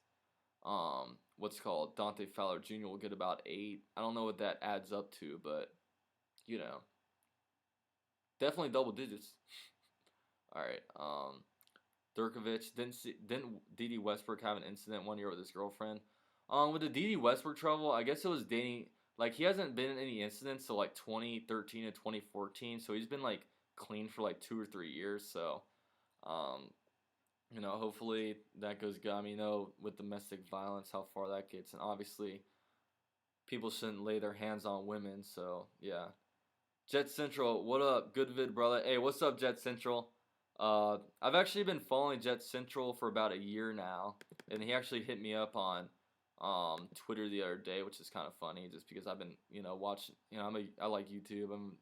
Dante Fowler Jr. will get about 8. I don't know what that adds up to, but, definitely double digits. All right. Durkovich, didn't D.D. Westbrook have an incident one year with his girlfriend? With the D.D. Westbrook trouble, I guess it was dating. Like, he hasn't been in any incidents till, 2013 and 2014. So, he's been, clean for, 2 or 3 years. So, hopefully that goes good. I mean, with domestic violence, how far that gets. And, obviously, people shouldn't lay their hands on women. So, yeah. Jet Central, what up? Good vid, brother. Hey, what's up, Jet Central? I've actually been following Jet Central for about a year now. And he actually hit me up on Twitter the other day, which is kind of funny, just because I've been watching. I like YouTube. I'm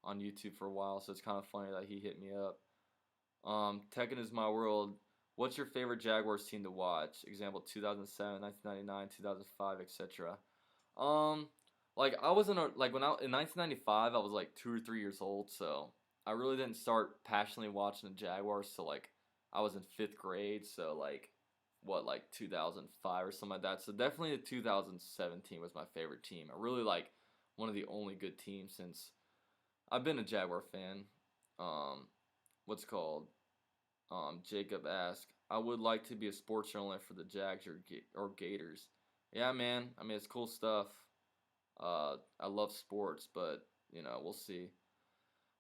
on YouTube for a while, so it's kind of funny that he hit me up. Tekken is my world. What's your favorite Jaguars team to watch? Example: 2007, 1999, 2005, etc. I was in in 1995, I was 2 or 3 years old, so I really didn't start passionately watching the Jaguars till I was in 5th grade, so 2005 or something like that. So definitely the 2017 was my favorite team. I really one of the only good teams since I've been a Jaguar fan. Jacob asked, "I would like to be a sports journalist for the Jags or Gators." Yeah, man. I mean, it's cool stuff. I love sports, but we'll see.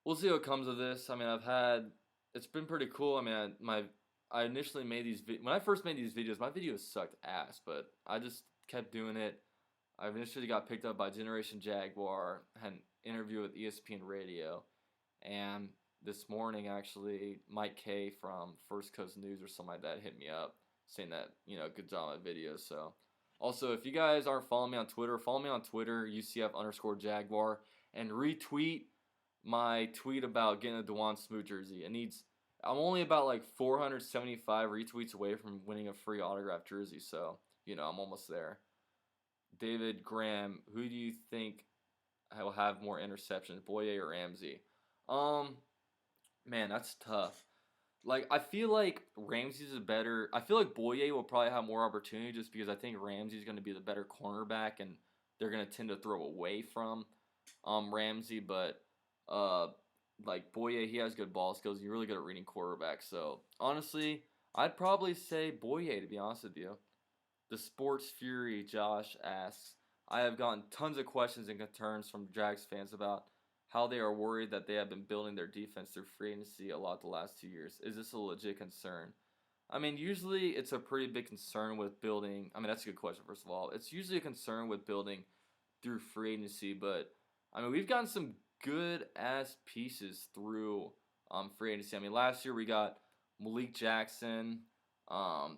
We'll see what comes of this. I mean, it's been pretty cool. I mean, I initially made when I first made these videos, my videos sucked ass, but I just kept doing it. I initially got picked up by Generation Jaguar, had an interview with ESPN Radio, and this morning actually Mike K from First Coast News or something like that hit me up saying that good job on my videos. So also, if you guys aren't following me on Twitter, follow me on Twitter, UCF_Jaguar, and retweet my tweet about getting a Dwan Smoot jersey. I'm only about 475 retweets away from winning a free autographed jersey, so I'm almost there. David Graham, who do you think will have more interceptions, Boye or Ramsey? Man, that's tough. I feel like Ramsey's I feel like Boye will probably have more opportunity just because I think Ramsey's going to be the better cornerback and they're going to tend to throw away from Ramsey, but Boye, he has good ball skills. He's really good at reading quarterbacks. So, honestly, I'd probably say Boye, to be honest with you. The Sports Fury, Josh, asks, "I have gotten tons of questions and concerns from Jags fans about how they are worried that they have been building their defense through free agency a lot the last 2 years. Is this a legit concern?" I mean, usually it's a pretty big concern with building. I mean, that's a good question, first of all. It's usually a concern with building through free agency, but, I mean, we've gotten some good-ass pieces through free agency. I mean, last year we got Malik Jackson.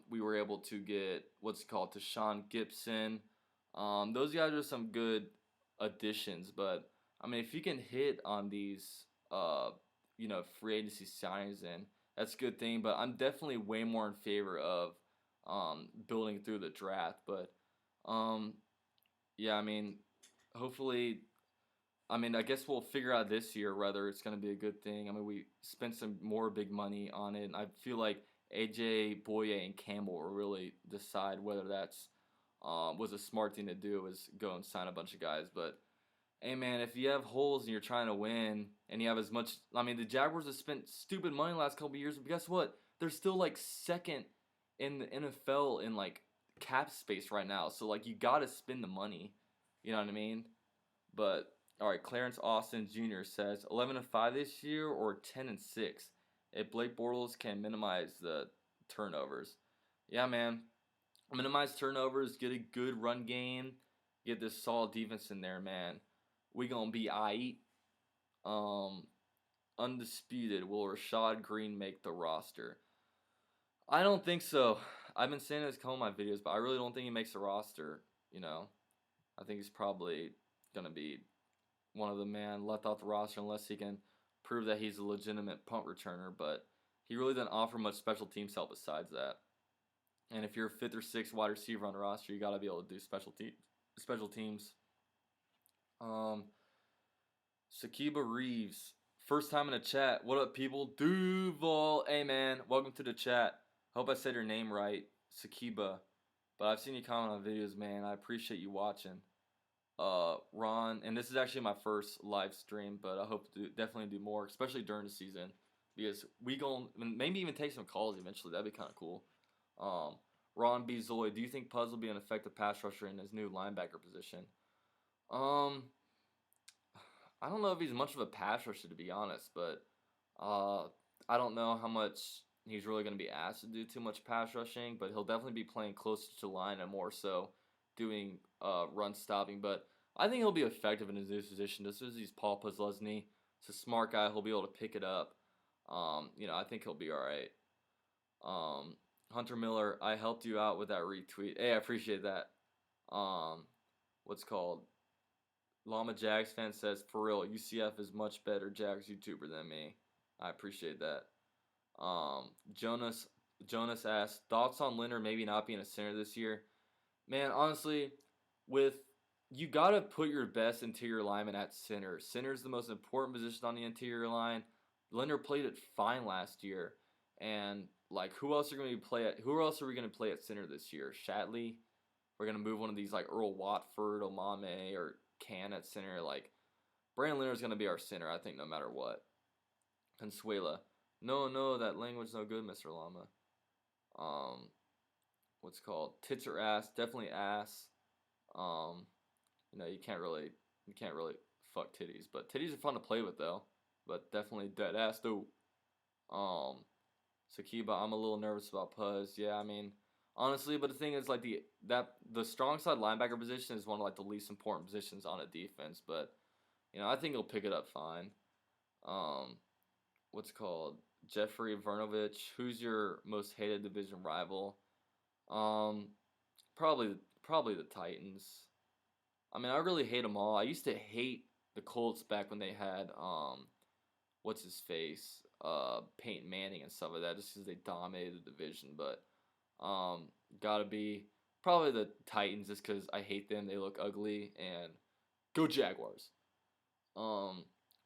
We were able to get, Tashawn Gibson. Those guys are some good additions, but I mean, if you can hit on these, free agency signings and that's a good thing. But I'm definitely way more in favor of building through the draft. But um, yeah, I mean, hopefully, I mean, I guess we'll figure out this year whether it's going to be a good thing. I mean, we spent some more big money on it, and I feel like AJ, Boye, and Campbell will really decide whether that's was a smart thing to do, was go and sign a bunch of guys. But hey, man, if you have holes and you're trying to win, and you have as much, I mean, the Jaguars have spent stupid money the last couple of years, but guess what? They're still like second in the NFL in like cap space right now. So like, you got to spend the money. You know what I mean? But all right, Clarence Austin Jr. says 11-5 this year or 10-6. If Blake Bortles can minimize the turnovers, yeah, man, minimize turnovers, get a good run game, get this solid defense in there, man. We gonna be aight. Um, undisputed. Will Rashad Green make the roster? I don't think so. I've been saying this in all my videos, but I really don't think he makes the roster. You know, I think he's probably gonna be one of the man left off the roster unless he can prove that he's a legitimate punt returner. But he really doesn't offer much special teams help besides that. And if you're a fifth or sixth wide receiver on the roster, you got to be able to do special teams. Sakiba Reeves, first time in the chat. What up, people? Duval, hey man, welcome to the chat. Hope I said your name right, Sakiba. But I've seen you comment on videos, man. I appreciate you watching. Ron, and this is actually my first live stream, but I hope to definitely do more, especially during the season, because we gon' maybe even take some calls eventually. That'd be kind of cool. Ron B. Zoy, do you think Puz will be an effective pass rusher in his new linebacker position? I don't know if he's much of a pass rusher, to be honest, but I don't know how much he's really going to be asked to do too much pass rushing, but he'll definitely be playing closer to the line and more so doing run stopping. But I think he'll be effective in his new position. This is he's Paul Posluszny. He's a smart guy. He'll be able to pick it up. I think he'll be all right. Hunter Miller, I helped you out with that retweet. Hey, I appreciate that. What's called? Llama Jags fan says, for real, UCF is much better Jags YouTuber than me. I appreciate that. Jonas asks, thoughts on Leonard maybe not being a center this year? Man, honestly, you got to put your best interior lineman at center. Center is the most important position on the interior line. Leonard played it fine last year. And like, who else are we going to play at center this year? Shatley? We're going to move one of these like Earl Watford, Omame, or Can at center. Like, Brandon Leonard's going to be our center, I think, no matter what. Consuela. No, that language's no good, Mr. Llama. What's called? Tits or ass? Definitely ass. You can't really fuck titties, but titties are fun to play with though. But definitely dead ass though. Sakiba, I'm a little nervous about Puz. Yeah, I mean, honestly, but the thing is, like, the strong side linebacker position is one of like the least important positions on a defense. But I think he'll pick it up fine. What's called? Jeffrey Vernovich. Who's your most hated division rival? Probably the Titans. I mean, I really hate them all. I used to hate the Colts back when they had what's his face, Peyton Manning and stuff like that, just because they dominated the division. But gotta be probably the Titans, just because I hate them. They look ugly, and go Jaguars.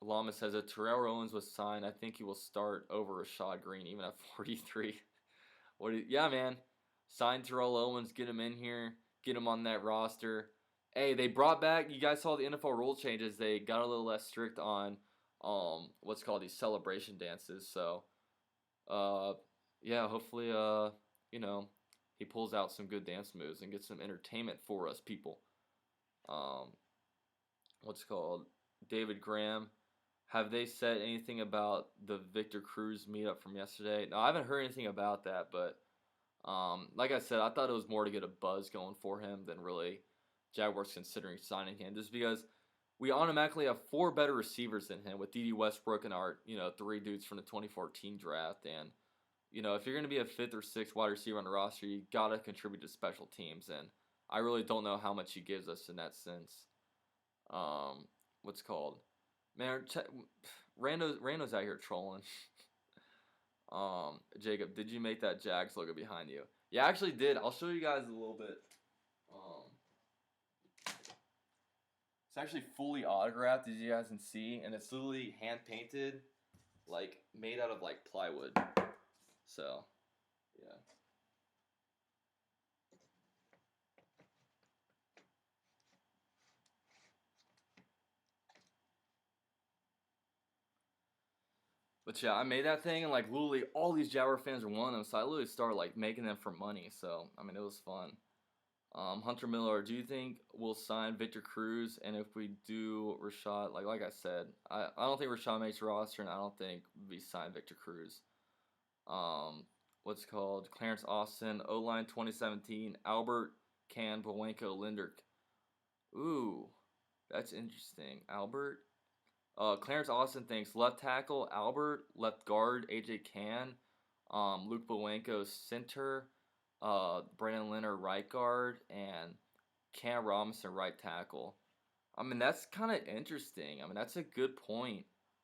Lama says that Terrell Owens was signed. I think he will start over Rashad Green even at 43. Yeah, man. Sign Terrell Owens, get him in here, get him on that roster. Hey, they brought back, you guys saw the NFL rule changes. They got a little less strict on what's called these celebration dances. So yeah, hopefully he pulls out some good dance moves and gets some entertainment for us people. What's called? David Graham. Have they said anything about the Victor Cruz meetup from yesterday? No, I haven't heard anything about that, but like I said, I thought it was more to get a buzz going for him than really Jaguars considering signing him, just because we automatically have 4 better receivers than him with D.D. Westbrook and our 3 dudes from the 2014 draft. And if you're going to be a 5th or 6th wide receiver on the roster, you got to contribute to special teams, and I really don't know how much he gives us in that sense. What's called? Man, Rando's out here trolling. Jacob, did you make that Jags logo behind you? Yeah, I actually did. I'll show you guys a little bit. It's actually fully autographed, as you guys can see, and it's literally hand painted, like made out of like plywood. So, yeah. But yeah, I made that thing, and like literally all these Jaguar fans were wanting them, so I literally started like making them for money. So I mean, it was fun. Hunter Miller, do you think we'll sign Victor Cruz? And if we do, Rashad, like I said, I don't think Rashad makes roster, and I don't think we sign Victor Cruz. What's called Clarence Austin, O line 2017, Albert Can Bowenko Linder. Ooh, that's interesting. Albert. Clarence Austin thinks left tackle Albert, left guard AJ Can, Luke Bowenko center, Brandon Leonard right guard, and Cam Robinson right tackle. I mean, that's kind of interesting. I mean, that's a good point.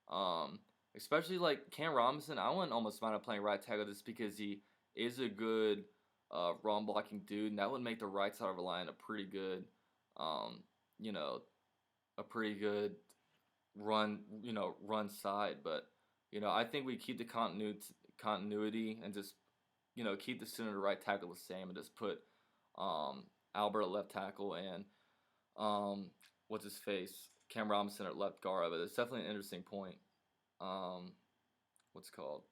Um, Especially like Cam Robinson, I wouldn't almost mind up playing right tackle just because he is a good run blocking dude, and that would make the right side of the line a pretty good, um, you know, a pretty good run side. But I think we keep the continuity and just keep the center to right tackle the same and just put Albert at left tackle and what's his face Cam Robinson at left guard. But it's definitely an interesting point. What's it called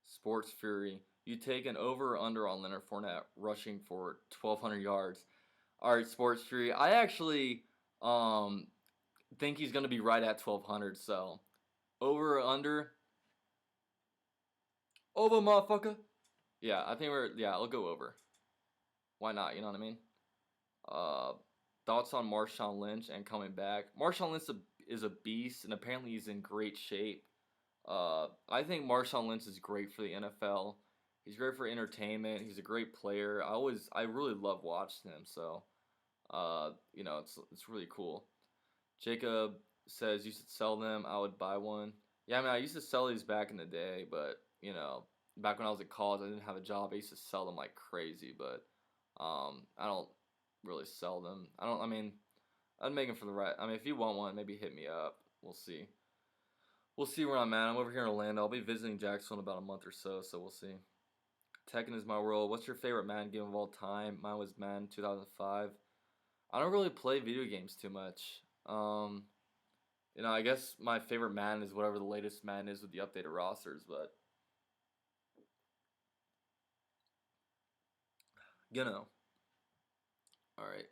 Sports Fury. You take an over or under on Leonard Fournette rushing for 1,200 yards. All right, Sports Fury. I actually think he's going to be right at 1,200. So over or under? Over, motherfucker. Yeah, I think I'll go over. Why not? You know what I mean? Uh, Thoughts on Marshawn Lynch and coming back? Marshawn Lynch is a beast, and apparently he's in great shape. I think Marshawn Lynch is great for the NFL. He's great for entertainment. He's a great player. I really love watching him. So, it's really cool. Jacob says you should sell them. I would buy one. Yeah, I mean, I used to sell these back in the day, but back when I was at college, I didn't have a job. I used to sell them like crazy, but I don't really sell them. I don't. I mean, I'd make them for the right. I mean, if you want one, maybe hit me up. We'll see. We'll see where I'm at. I'm over here in Orlando. I'll be visiting Jacksonville in about a month or so, so we'll see. Tekken is my world. What's your favorite Madden game of all time? Mine was Madden 2005. I don't really play video games too much. I guess my favorite Madden is whatever the latest Madden is with the updated rosters, but All right.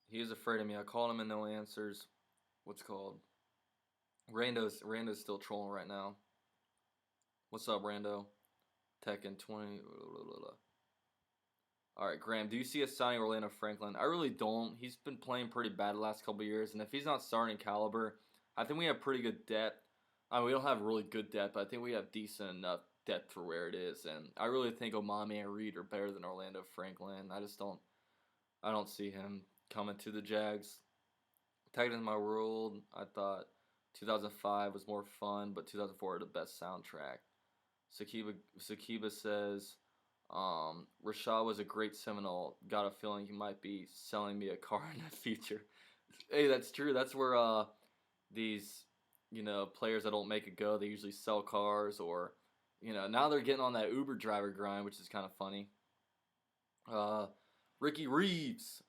He is afraid of me. I called him and no answers. What's called? Rando's still trolling right now. What's up, Rando? Tekken 20. All right, Graham. Do you see us signing Rando Franklin? I really don't. He's been playing pretty bad the last couple of years, and if he's not starting caliber, I think we have pretty good depth. I mean, we don't have really good depth, but I think we have decent enough depth for where it is, and I really think Omami and Reed are better than Rando Franklin. I don't see him coming to the Jags. Tekken is my world. I thought 2005 was more fun, but 2004 had the best soundtrack. Sakiba says, Rashad was a great Seminole. Got a feeling he might be selling me a car in the future. Hey, that's true. That's where these players that don't make it go, they usually sell cars or now they're getting on that Uber driver grind, which is kind of funny. Ricky Reeves.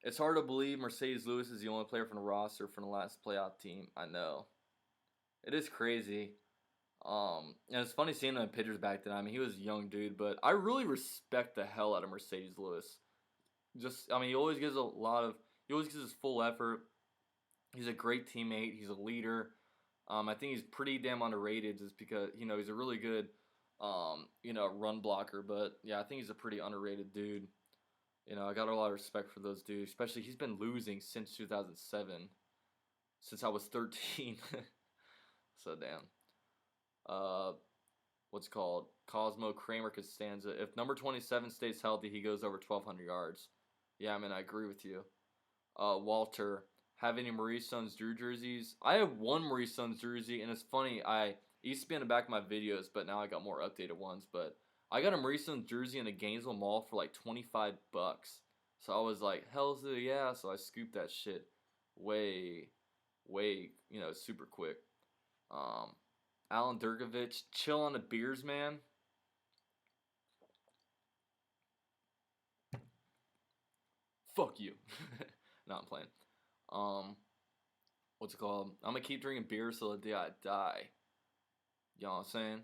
It's hard to believe Mercedes Lewis is the only player from the roster from the last playoff team. I know. It is crazy. And it's funny seeing him in pictures back then. I mean, he was a young dude, but I really respect the hell out of Mercedes Lewis. He always gives his full effort. He's a great teammate. He's a leader. I think he's pretty damn underrated just because, he's a really good, run blocker. But, yeah, I think he's a pretty underrated dude. I got a lot of respect for those dudes. Especially, he's been losing since 2007. Since I was 13. So, damn. What's called? Cosmo Kramer Costanza. If number 27 stays healthy, he goes over 1,200 yards. Yeah, I mean, I agree with you. Walter. Have any Maurice Jones-Drew jerseys? I have one Maurice Jones jersey, and it's funny. I It used to be in the back of my videos, but now I got more updated ones. But I got a recent jersey in the Gainesville Mall for like $25. So I was like, hell's yeah. So I scooped that shit way, super quick. Alan Durkovich, chill on the beers, man. Fuck you. No, I'm playing. What's it called? I'm gonna keep drinking beer till the day I die. You know what I'm saying?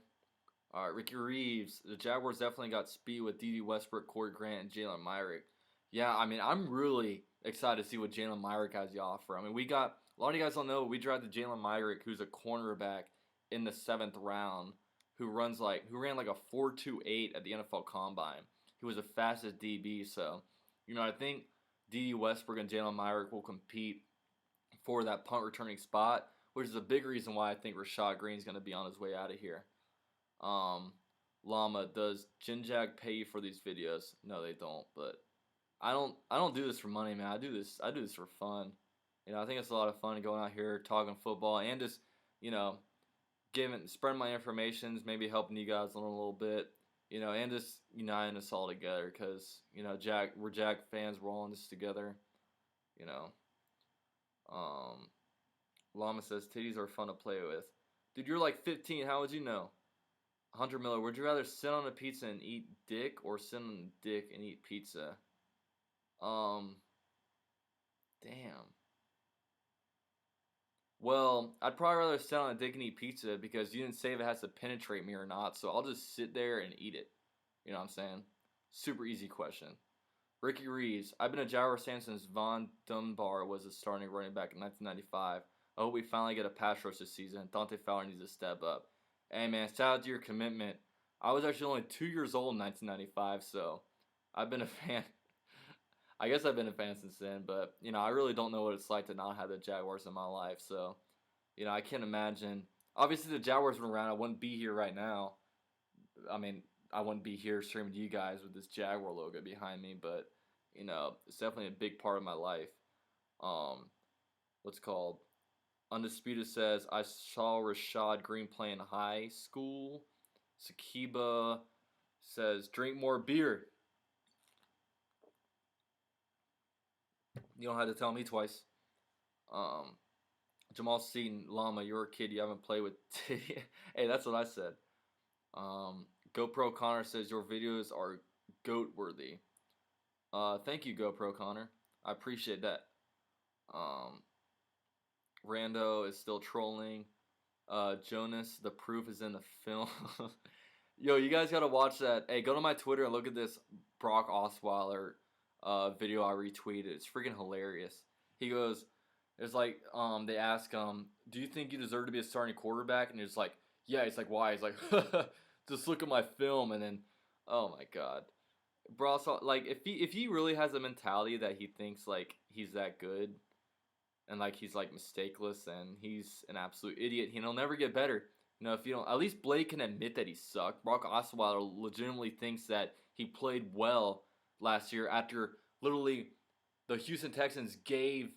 All right, Ricky Reeves. The Jaguars definitely got speed with D.D. Westbrook, Corey Grant, and Jalen Myrick. Yeah, I mean, I'm really excited to see what Jalen Myrick has to offer. I mean, we got a lot of you guys don't know we drafted Jalen Myrick, who's a cornerback in the 7th round, who ran like a 4.28 at the NFL Combine. He was the fastest DB, so I think D.D. Westbrook and Jalen Myrick will compete for that punt returning spot, which is a big reason why I think Rashad Green's going to be on his way out of here. Llama, does Jinjag pay you for these videos? No, they don't. But I don't do this for money, man. I do this for fun. I think it's a lot of fun going out here talking football and just spreading my information, maybe helping you guys learn a little bit, and just uniting us all together because we're Jag fans. We're all in this together, Llama says titties are fun to play with. Dude, you're like 15. How would you know? Hunter Miller, would you rather sit on a pizza and eat dick or sit on a dick and eat pizza? Damn. Well, I'd probably rather sit on a dick and eat pizza because you didn't say if it has to penetrate me or not, so I'll just sit there and eat it. You know what I'm saying? Super easy question. Ricky Reeves, I've been a Jaguars fan since Von Dunbar was a starting running back in 1995. I hope we finally get a pass rush this season. Dante Fowler needs to step up. Hey man, shout out to your commitment. I was actually only 2 years old in 1995, so I've been a fan. I guess I've been a fan since then, but I really don't know what it's like to not have the Jaguars in my life. So, I can't imagine. Obviously, the Jaguars were around. I wouldn't be here right now. I mean, I wouldn't be here streaming to you guys with this Jaguar logo behind me, but it's definitely a big part of my life. What's it called? Undisputed says I saw Rashad Green play in high school. Sakiba says drink more beer. You don't have to tell me twice. Jamal Seaton, Llama, you're a kid. You haven't played with. Hey, that's what I said. GoPro Connor says your videos are goat worthy. Thank you, GoPro Connor. I appreciate that. Rando is still trolling. Jonas, the proof is in the film. Yo, you guys gotta watch that. Hey, go to my Twitter and look at this Brock Osweiler video I retweeted. It's freaking hilarious. He goes, it's like, they ask him, do you think you deserve to be a starting quarterback? And he's like, yeah. He's like, why? He's like, just look at my film. And then, oh my god, bro. So like, if he really has a mentality that he thinks like he's that good, and like he's like mistakeless, and he's an absolute idiot, he'll never get better. If you don't, at least Blake can admit that he sucked. Brock Osweiler legitimately thinks that he played well last year after literally the Houston Texans gave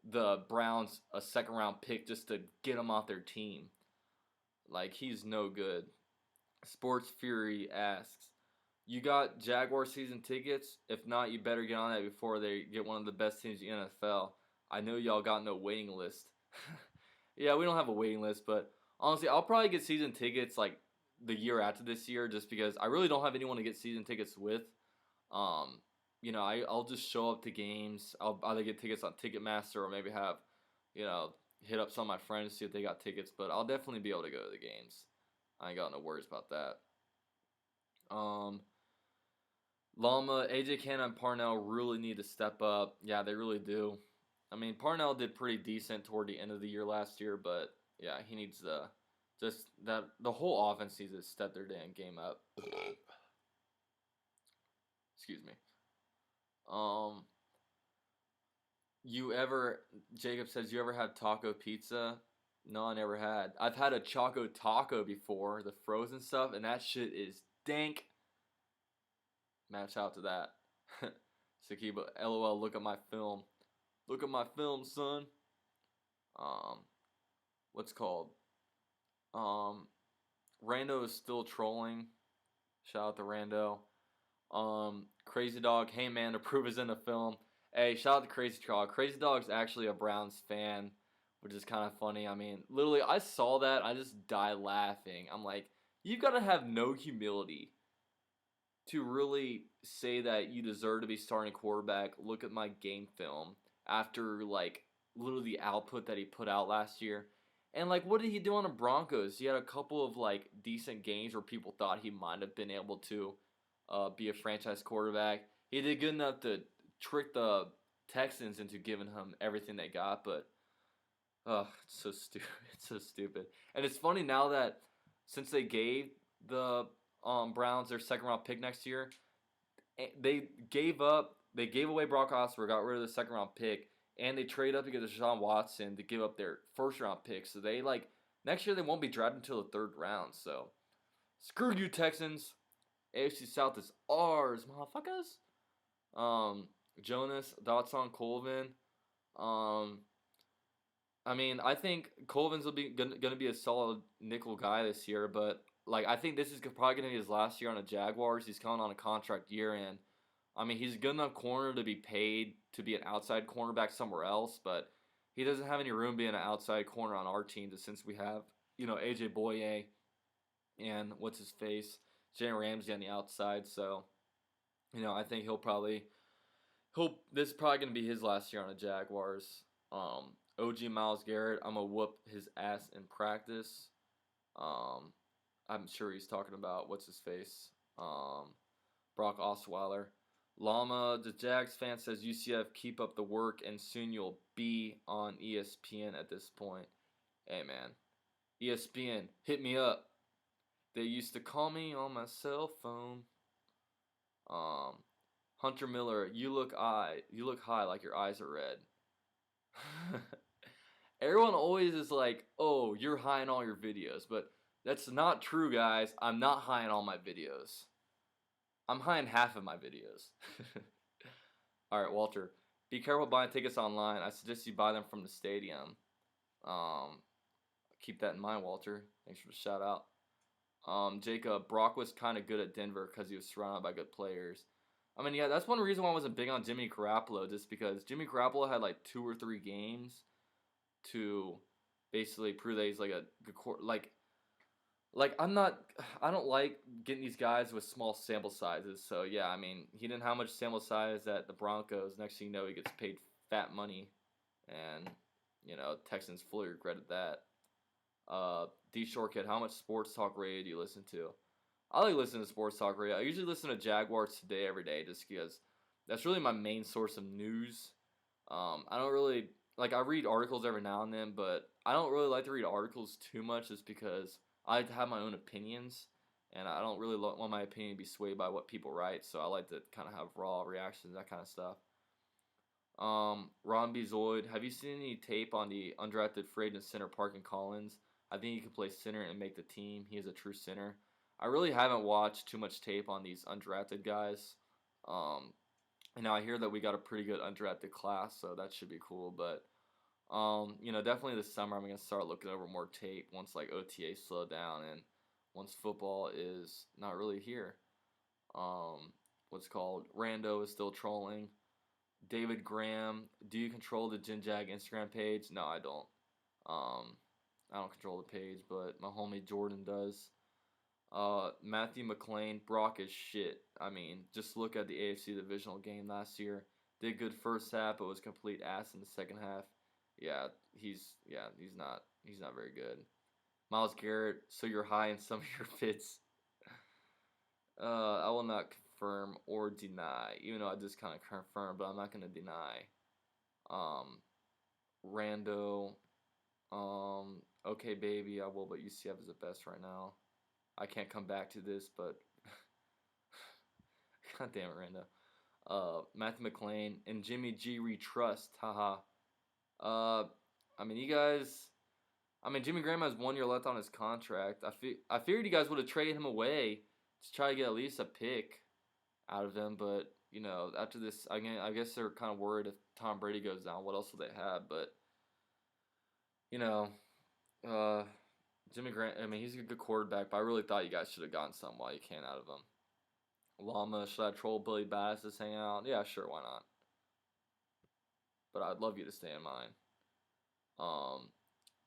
the Browns a 2nd round pick just to get him off their team. Like, he's no good. Sports Fury asks, you got Jaguar season tickets? If not, you better get on that before they get one of the best teams in the NFL. I know y'all got no waiting list. Yeah, we don't have a waiting list, but honestly, I'll probably get season tickets like the year after this year just because I really don't have anyone to get season tickets with. I'll just show up to games. I'll either get tickets on Ticketmaster or maybe have, hit up some of my friends to see if they got tickets, but I'll definitely be able to go to the games. I ain't got no worries about that. Llama, AJ Cannon, and Parnell really need to step up. Yeah, they really do. I mean, Parnell did pretty decent toward the end of the year last year, but yeah, he needs the whole offense needs to step their damn game up. Excuse me. Jacob says, you ever had taco pizza? No, I never had. I've had a Choco Taco before, the frozen stuff, and that shit is dank. Match out to that. Sakiba, LOL, look at my film. Look at my film, son. What's called? Rando is still trolling. Shout out to Rando. Crazy Dog, hey man, to prove is in the film. Hey, shout out to Crazy Dog. Crazy Dog's actually a Browns fan, which is kind of funny. I mean, literally, I saw that, I just died laughing. I'm like, you've got to have no humility to really say that you deserve to be starting quarterback. Look at my game film after like literally the output that he put out last year. And like, what did he do on the Broncos? He had a couple of like decent games where people thought he might have been able to be a franchise quarterback. He did good enough to trick the Texans into giving him everything they got, but it's so stupid. It's so stupid. And it's funny now that since they gave the Browns their second round pick next year, they gave away Brock Osweiler, got rid of the second round pick, and they trade up to get Deshaun Watson to give up their first round pick. So they like next year they won't be drafted until the third round. So screw you Texans. AFC South is ours, motherfuckers. Jonas, thoughts on Colvin? I mean, I think Colvin's will be gonna be a solid nickel guy this year, but like I think this is probably gonna be his last year on the Jaguars. He's coming on a contract year, and I mean he's a good enough corner to be paid to be an outside cornerback somewhere else, but he doesn't have any room being an outside corner on our team. Since we have AJ Boye and what's his face Jalen Ramsey on the outside, so I think this is probably gonna be his last year on the Jaguars. OG Myles Garrett, I'm gonna whoop his ass in practice. I'm sure he's talking about what's his face, Brock Osweiler. Llama, the Jags fan says UCF keep up the work and soon you'll be on ESPN at this point. Hey man, ESPN, hit me up. They used to call me on my cell phone. Hunter Miller, you look high like your eyes are red. Everyone always is like, oh, you're high in all your videos, but that's not true, guys. I'm not high in all my videos. I'm high in half of my videos. Alright, Walter. Be careful buying tickets online. I suggest you buy them from the stadium. Keep that in mind, Walter. Thanks for the shout out. Jacob, Brock was kind of good at Denver because he was surrounded by good players. I mean, yeah, that's one reason why I wasn't big on Jimmy Garoppolo, just because Jimmy Garoppolo had like 2 or 3 games to basically prove that he's like a good I don't like getting these guys with small sample sizes. So yeah, I mean, he didn't have much sample size at the Broncos. Next thing you know, he gets paid fat money, and Texans fully regretted that. D Short Kid, how much sports talk radio do you listen to? I like listening to sports talk radio. I usually listen to Jaguars Today every day just because that's really my main source of news. I don't really I read articles every now and then, but I don't really like to read articles too much just because I like to have my own opinions, and I don't really want my opinion to be swayed by what people write, so I like to kind of have raw reactions, that kind of stuff. Ron B. Zoid, have you seen any tape on the undrafted free agent center Parkin Collins? I think he can play center and make the team. He is a true center. I really haven't watched too much tape on these undrafted guys. And now I hear that we got a pretty good undrafted class, so that should be cool. But definitely this summer I'm gonna start looking over more tape once like OTA slow down and once football is not really here. What's called Rando is still trolling. David Graham, do you control the Gin Jag Instagram page? No, I don't. I don't control the page, but my homie Jordan does. Matthew McLean, Brock is shit. I mean, just look at the AFC divisional game last year. Did good first half, but was complete ass in the second half. Yeah, he's not very good. Myles Garrett, so you're high in some of your fits. I will not confirm or deny, even though I just kind of confirmed, but I'm not gonna deny. Rando, okay, baby, I will, but UCF is the best right now. I can't come back to this, but god damn it, Rando. Matthew McLean and Jimmy G retrust, haha. I mean, you guys. I mean, Jimmy Graham has 1 year left on his contract. I figured you guys would have traded him away to try to get at least a pick out of him, but after this, I guess they're kind of worried if Tom Brady goes down, what else will they have? But Jimmy Grant, I mean, he's a good quarterback, but I really thought you guys should have gotten something while you can out of him. Llama, should I troll Billy Bass to hang out? Yeah, sure, why not? But I'd love you to stay in mine. Um,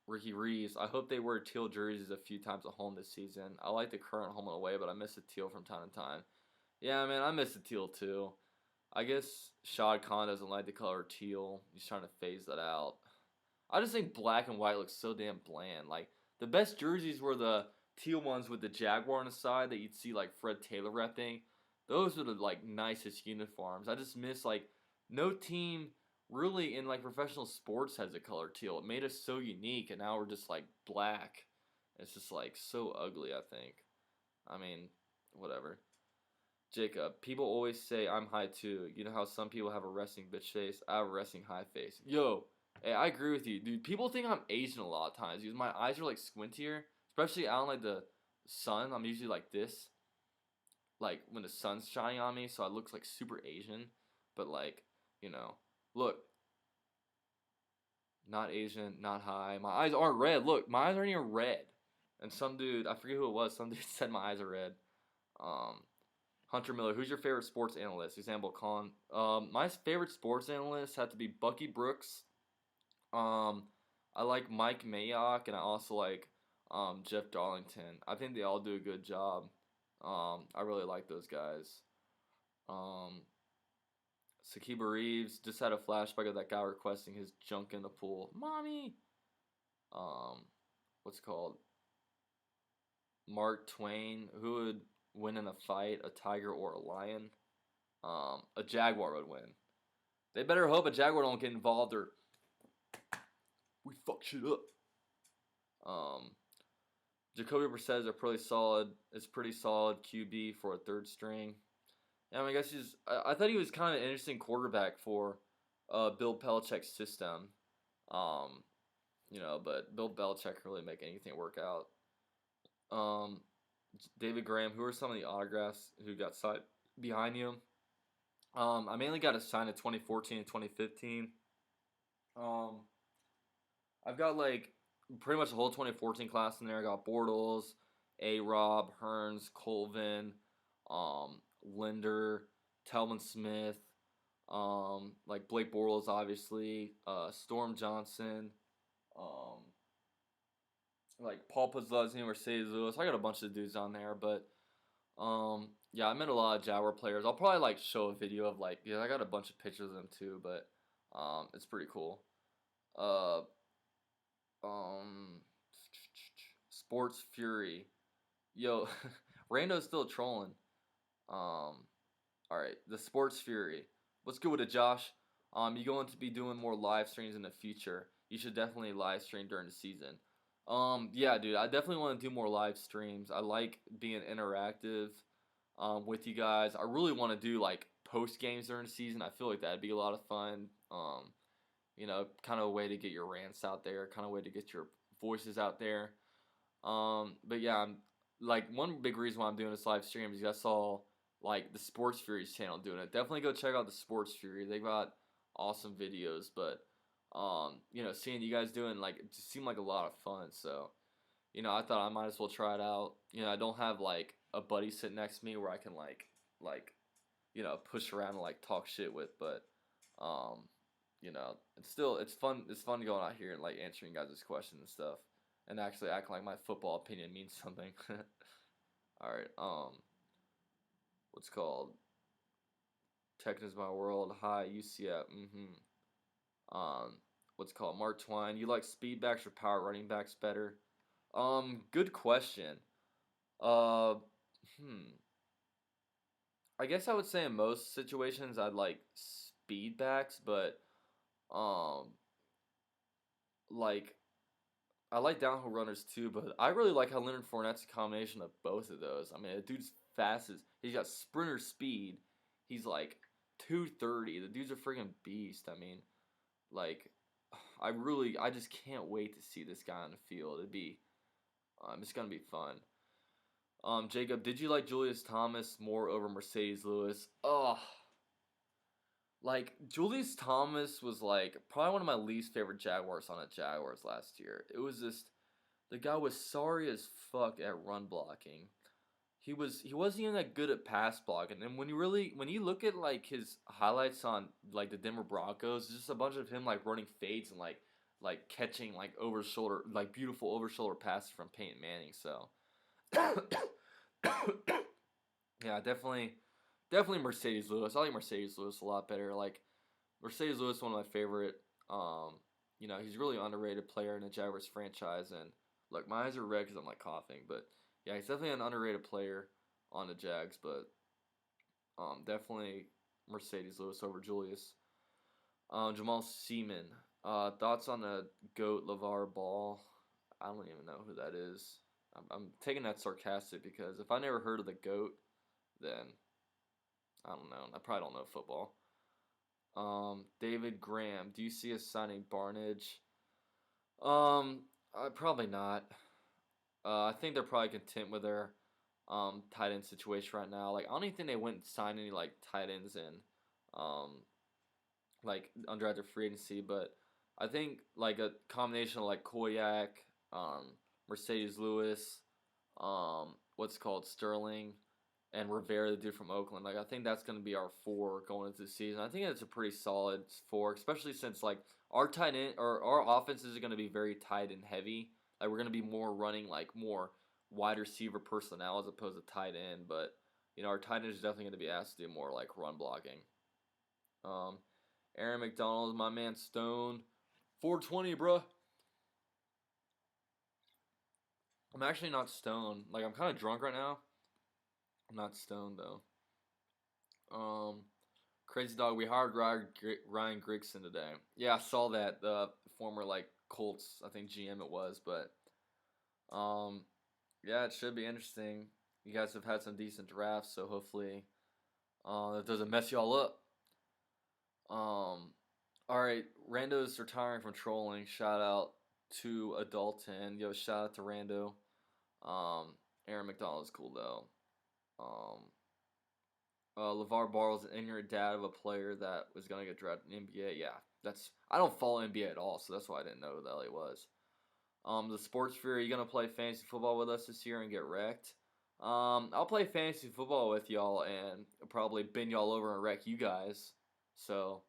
Ricky Ruiz, I hope they wear teal jerseys a few times at home this season. I like the current home and away, but I miss the teal from time to time. Yeah, man, I miss the teal too. I guess Shad Khan doesn't like the color teal. He's trying to phase that out. I just think black and white looks so damn bland. Like, the best jerseys were the teal ones with the Jaguar on the side that you'd see like Fred Taylor repping. Those were the like nicest uniforms. I just miss like no team really in like professional sports has a color teal. It made us so unique, and now we're just like black. It's just like so ugly. I think. I mean, whatever. Jacob, people always say I'm high too. You know how some people have a resting bitch face? I have a resting high face. Yo, hey, I agree with you, dude. People think I'm Asian a lot of times because my eyes are like squintier, especially out in like the sun. I'm usually like this, like when the sun's shining on me, so I look like super Asian. But like, you know, look, not Asian, not high. My eyes aren't red. Look, my eyes aren't even red. And some dude, I forget who it was. Some dude said my eyes are red. Um, Hunter Miller, who's your favorite sports analyst? Example, Con. My favorite sports analysts have to be Bucky Brooks. I like Mike Mayock, and I also like Jeff Darlington. I think they all do a good job. I really like those guys. Um, Sakiba Reeves just had a flashback of that guy requesting his junk in the pool. Mommy! Um, what's it called? Mark Twain, who would win in a fight, a tiger or a lion? A jaguar would win. They better hope a jaguar don't get involved or we fuck shit up. Jacoby Brissett are pretty solid. It's pretty solid QB for a third string. Yeah, I mean, I guess I thought he was kind of an interesting quarterback for Bill Belichick's system. Um, but Bill Belichick can really make anything work out. Um, David Graham, who are some of the autographs who got signed behind you? I mainly got a sign in 2014 and 2015. Um, I've got like pretty much the whole 2014 class in there. I got Bortles, A. Rob, Hearns, Colvin, Linder, Telvin Smith, like Blake Bortles, obviously, Storm Johnson, um, like Paul Posluszny, Mercedes Lewis. I got a bunch of dudes on there, but yeah, I met a lot of Jaguar players. I'll probably like show a video of like, yeah, I got a bunch of pictures of them too, but it's pretty cool. Uh, um, Sports Fury, yo, Rando's still trolling. All right, the Sports Fury. What's good with it, Josh? You're going to be doing more live streams in the future. You should definitely live stream during the season. Yeah, dude, I definitely want to do more live streams. I like being interactive, with you guys. I really want to do like post games during the season. I feel like that'd be a lot of fun. Kind of a way to get your rants out there, kind of a way to get your voices out there. But yeah, I'm like one big reason why I'm doing this live stream is I saw like the Sports Fury's channel doing it. Definitely go check out the Sports Fury. They got awesome videos, but seeing you guys doing like it just seemed like a lot of fun. So, I thought I might as well try it out. I don't have like a buddy sitting next to me where I can push around and like talk shit with, but um, it's fun. It's fun going out here and like answering guys' questions and stuff, and actually acting like my football opinion means something. All right. What's called? Tekken is my world. Hi, UCF. What's called? Mark Twine. You like speed backs or power running backs better? Good question. Uh, hmm. I guess I would say in most situations I'd like speed backs, but um, like I like downhill runners too, but I really like how Leonard Fournette's a combination of both of those. I mean, the dude's fast as he's got sprinter speed. He's like 230. The dude's a freaking beast. I mean, like I just can't wait to see this guy on the field. It's gonna be fun. Jacob, did you like Julius Thomas more over Mercedes Lewis? Oh, like Julius Thomas was like probably one of my least favorite Jaguars on the Jaguars last year. It was just The guy was sorry as fuck at run blocking. He wasn't even that good at pass blocking. And when you look at like his highlights on like the Denver Broncos, it's just a bunch of him like running fades and like catching like over shoulder like beautiful over shoulder passes from Peyton Manning. So yeah, definitely Mercedes Lewis. I like Mercedes Lewis a lot better. Like Mercedes Lewis, one of my favorite. He's really underrated player in the Jaguars franchise. And look, my eyes are red because I'm like coughing, but yeah, he's definitely an underrated player on the Jags. But definitely Mercedes Lewis over Julius. Jamal Seaman. Thoughts on the GOAT LeVar Ball? I don't even know who that is. I'm taking that sarcastic because if I never heard of the GOAT, then I don't know. I probably don't know football. David Graham. Do you see us signing Barnage? Probably not. I think they're probably content with their tight end situation right now. Like I don't even think they went and signed any like tight ends in like undrafted free agency, but I think like a combination of like Koyak, Mercedes Lewis, what's called Sterling, and Rivera, the dude from Oakland. Like I think that's going to be our four going into the season. I think it's a pretty solid four, especially since like our tight end or our offenses are going to be very tight and heavy. Like we're going to be more running like more wide receiver personnel as opposed to tight end. But our tight end is definitely going to be asked to do more like run blocking. Aaron McDonald, my man Stone, 420, bruh. I'm actually not stoned. Like I'm kind of drunk right now. I'm not stoned though. Crazy dog. We hired Ryan Grigson today. Yeah, I saw that. The former like Colts, I think GM it was, but yeah, it should be interesting. You guys have had some decent drafts, so hopefully, that doesn't mess y'all up. All right, Rando's retiring from trolling. Shout out to Adulton. Yo, shout out to Rando. Aaron McDonald's cool though. LeVar Ball was an ignorant dad of a player that was going to get drafted in the NBA. Yeah, I don't follow NBA at all, so that's why I didn't know who the hell he was. The Sports Sphere, are you going to play fantasy football with us this year and get wrecked? I'll play fantasy football with y'all and probably bend y'all over and wreck you guys. So,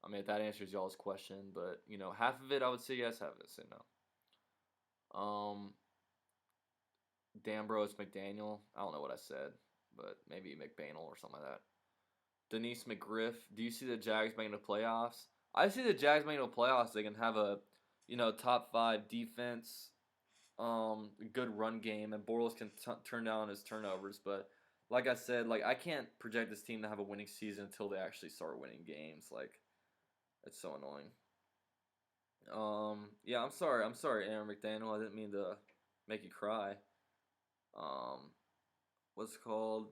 I mean, if that answers y'all's question, but, half of it I would say yes, half of it say no. Damn, bro, it's McDaniel. I don't know what I said, but maybe McBanel or something like that. Denise McGriff, do you see the Jags making the playoffs? I see the Jags making the playoffs. They can have a, top 5 defense, good run game, and Bortles can turn down his turnovers. But like I said, like I can't project this team to have a winning season until they actually start winning games. Like it's so annoying. Yeah, I'm sorry, Aaron McDaniel. I didn't mean to make you cry. What's it called?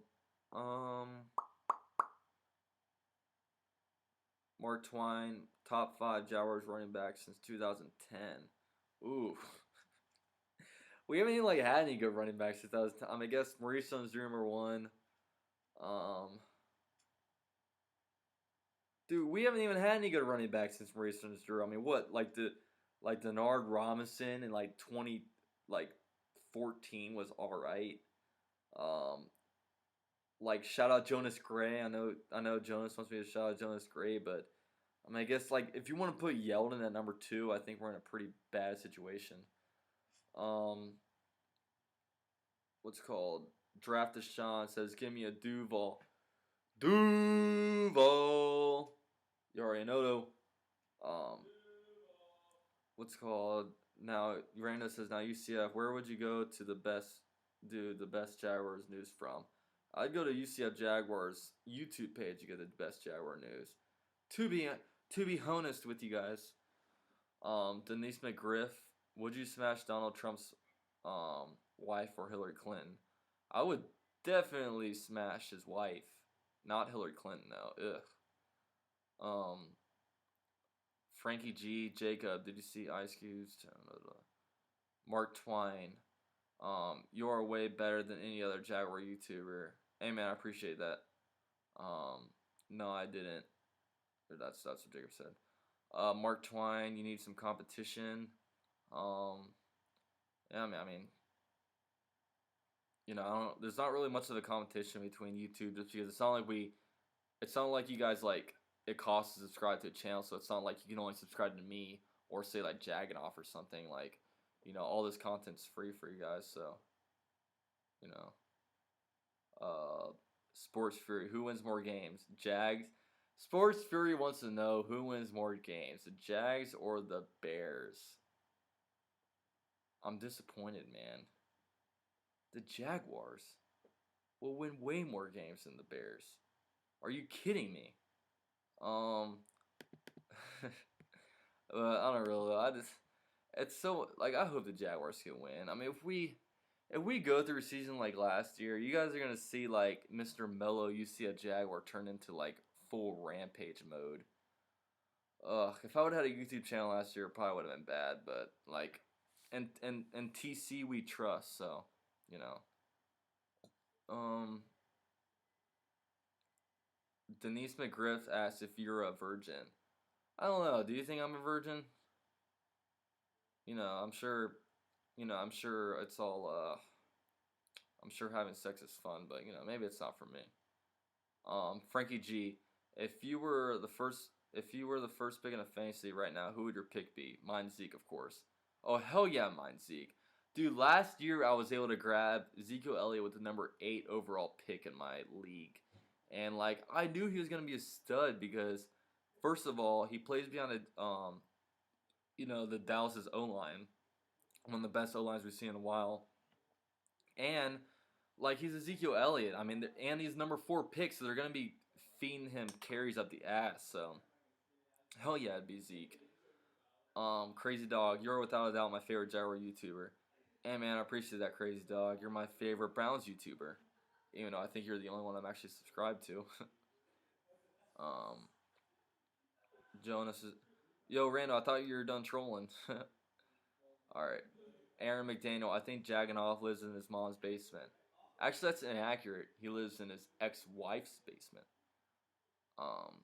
Mark Twain, top 5 Jaguars running back since 2010. Ooh. We haven't even like had any good running backs since 2010. I guess Maurice Jones-Drew one. Dude, we haven't even had any good running backs since Maurice Jones-Drew. What? Like Denard Robinson in like 2014 was alright. Like shout out Jonas Gray. I know Jonas wants me to shout out Jonas Gray, but I guess like if you want to put Yeldon at number 2, I think we're in a pretty bad situation. What's it called? Draft Deshaun says, give me a Duval. Duval. You already know though. What's it called? Now Rando says, now UCF, where would you go to the best Jaguars news from? I'd go to UCF Jaguars YouTube page to get the best Jaguar news. To be honest with you guys, Denise McGriff, would you smash Donald Trump's wife or Hillary Clinton? I would definitely smash his wife, not Hillary Clinton though. Ugh. Frankie G, Jacob, did you see Ice Cube's? Mark Twain, you are way better than any other Jaguar YouTuber. Hey man, I appreciate that. No, I didn't. That's what Jacob said. Mark Twain, you need some competition. Yeah, I mean, there's not really much of a competition between YouTube just because it's not like you guys like it costs to subscribe to a channel, so it's not like you can only subscribe to me or say like Jagganoff or something. Like, all this content's free for you guys, so you know. Uh, Sports Fury, who wins more games? Jags. Sports Fury wants to know who wins more games, the Jags or the Bears. I'm disappointed, man. The Jaguars will win way more games than the Bears. Are you kidding me? Um, I don't really know. It's so like I hope the Jaguars can win. I mean, if we go through a season like last year, you guys are gonna see like Mr. Mello UCF Jaguar turn into like full rampage mode. Ugh, if I would have had a YouTube channel last year, it probably would have been bad. But like, and TC we trust, so you know. Um, Denise McGriff asked if you're a virgin. I don't know. Do you think I'm a virgin? I'm sure. I'm sure it's all. I'm sure having sex is fun, but maybe it's not for me. Frankie G, if you were the first pick in a fantasy right now, who would your pick be? Mine Zeke, of course. Oh hell yeah, mine Zeke. Dude, last year I was able to grab Ezekiel Elliott with the number 8 overall pick in my league, and like I knew he was gonna be a stud because, first of all, he plays behind the Dallas's O line, one of the best O lines we've seen in a while, and like he's Ezekiel Elliott. I mean, and he's number 4 pick, so they're gonna be feeding him carries up the ass. So hell yeah, it'd be Zeke. Crazy Dog, you're without a doubt my favorite Jaguar YouTuber. And man, I appreciate that, Crazy Dog. You're my favorite Browns YouTuber, even though I think you're the only one I'm actually subscribed to. um, Jonas is, yo Rando, I thought you were done trolling. All right, Aaron McDaniel, I think Jagganoff lives in his mom's basement. Actually, that's inaccurate. He lives in his ex-wife's basement. Um,